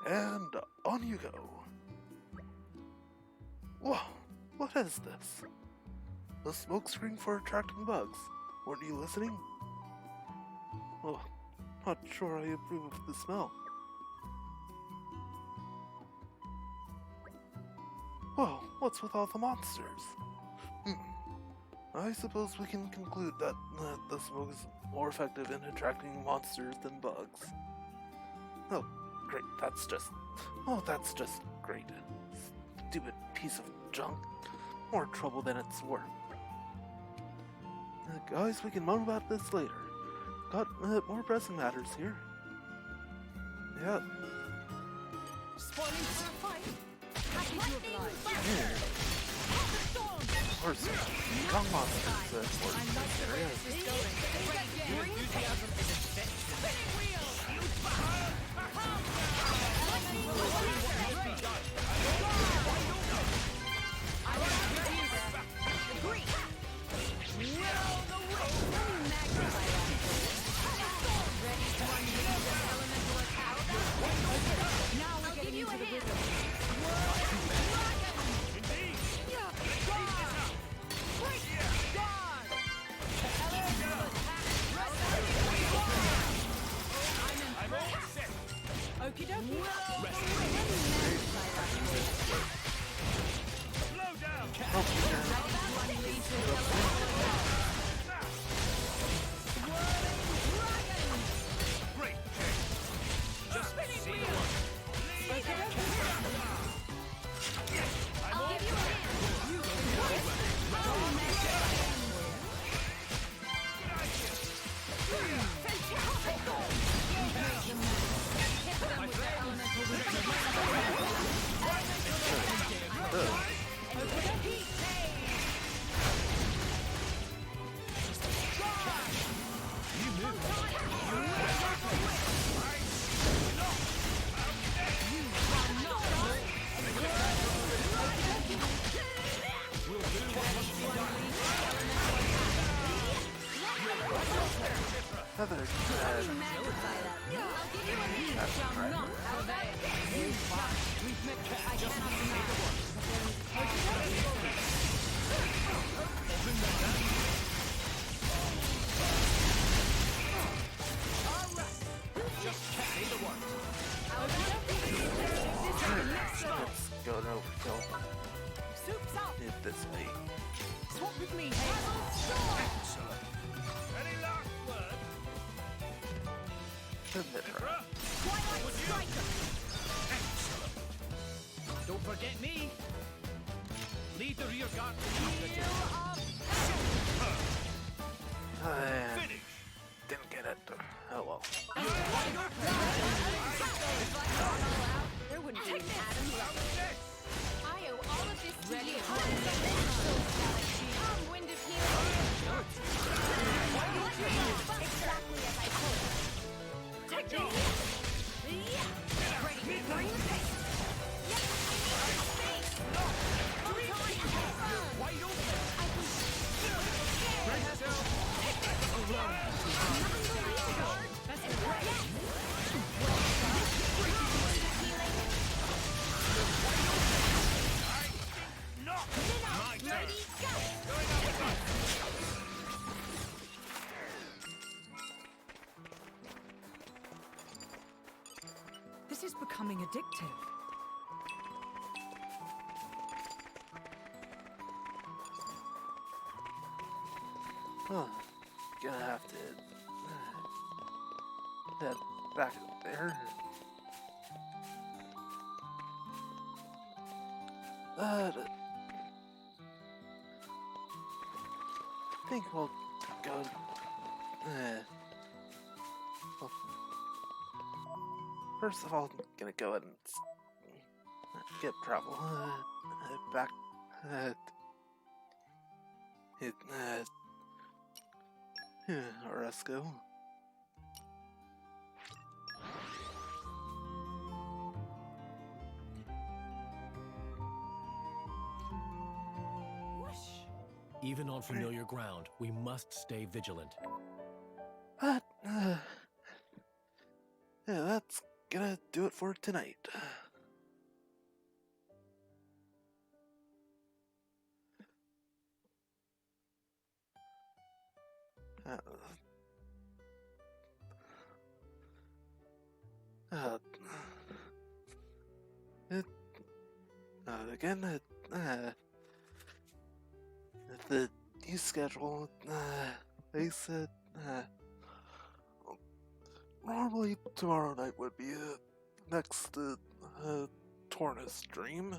And on you go. Whoa, what is this? A smoke screen for attracting bugs. Weren't you listening? Oh, not sure I approve of the smell. Whoa, what's with all the monsters? I suppose we can conclude that the smoke is more effective in attracting monsters than bugs. Oh, great, that's just great. Stupid piece of junk. More trouble than it's worth. Guys, we can moan about this later. Got more pressing matters here. Yeah. Spoiling for a fight. Happy to oblige. Of course, strong monsters for I like the way this is going. Your enthusiasm is infectious. Other Magnify that. I'll give you a minute. That's Shall right. not prevail. We've met I cannot deny Open the gun. Just say the word. Let's go to overkill. Soup's up. It this way. Swap with me, Hazel. Excellent. Any last word? Submit her. Ezra? Twilight Striker. Excellent. Don't forget me. Lead the rear guard. Finish. Didn't get it. Oh well. There wouldn't be an atom left. I owe all of this to Ready you. for Come, wind of healing. Exactly as I told you. Good job. Ready, bring the pace. Wide open. Ready to Not my turn. Going outside. This is becoming addictive. Huh. Gonna have to head back there. I think we'll go. Well, first of all, I'm gonna go ahead and get travel back. Oresco. Even on familiar ground, we must stay vigilant. But, yeah, that's gonna do it for tonight. Again, the new schedule, they said, normally tomorrow night would be next Torna stream.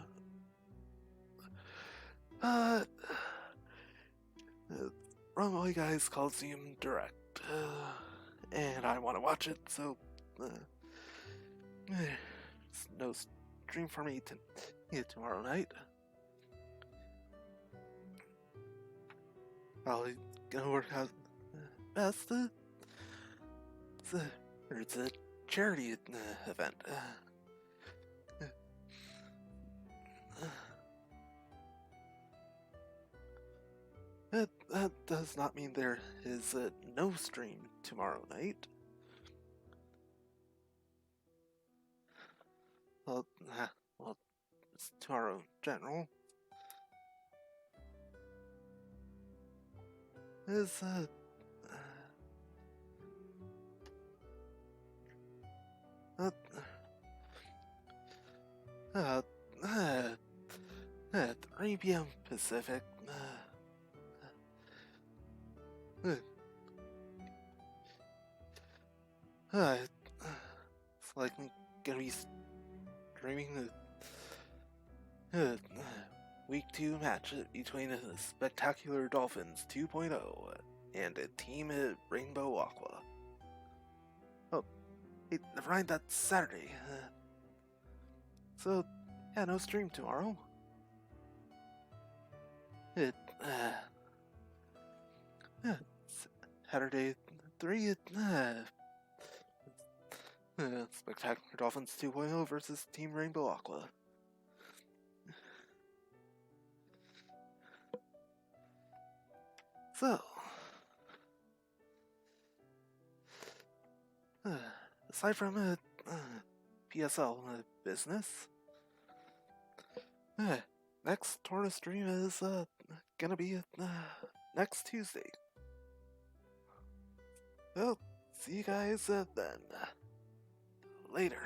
Runway Guys Coliseum Direct, and I want to watch it, so there's no stream for me tomorrow night. Probably gonna work out best. It's a charity event. That does not mean there is no stream tomorrow night. Well, it's tomorrow in general. Is at 3 p.m. Pacific. It's likely gonna be streaming the Week 2 match between the Spectacular Dolphins 2.0 and a team at Rainbow Aqua. Oh, hey, never mind, that's Saturday. So, yeah, no stream tomorrow. Saturday 3 Spectacular Dolphins 2.0 versus Team Rainbow Aqua. So, aside from PSL business, next Torna stream is gonna be next Tuesday. Well, see you guys then. Later.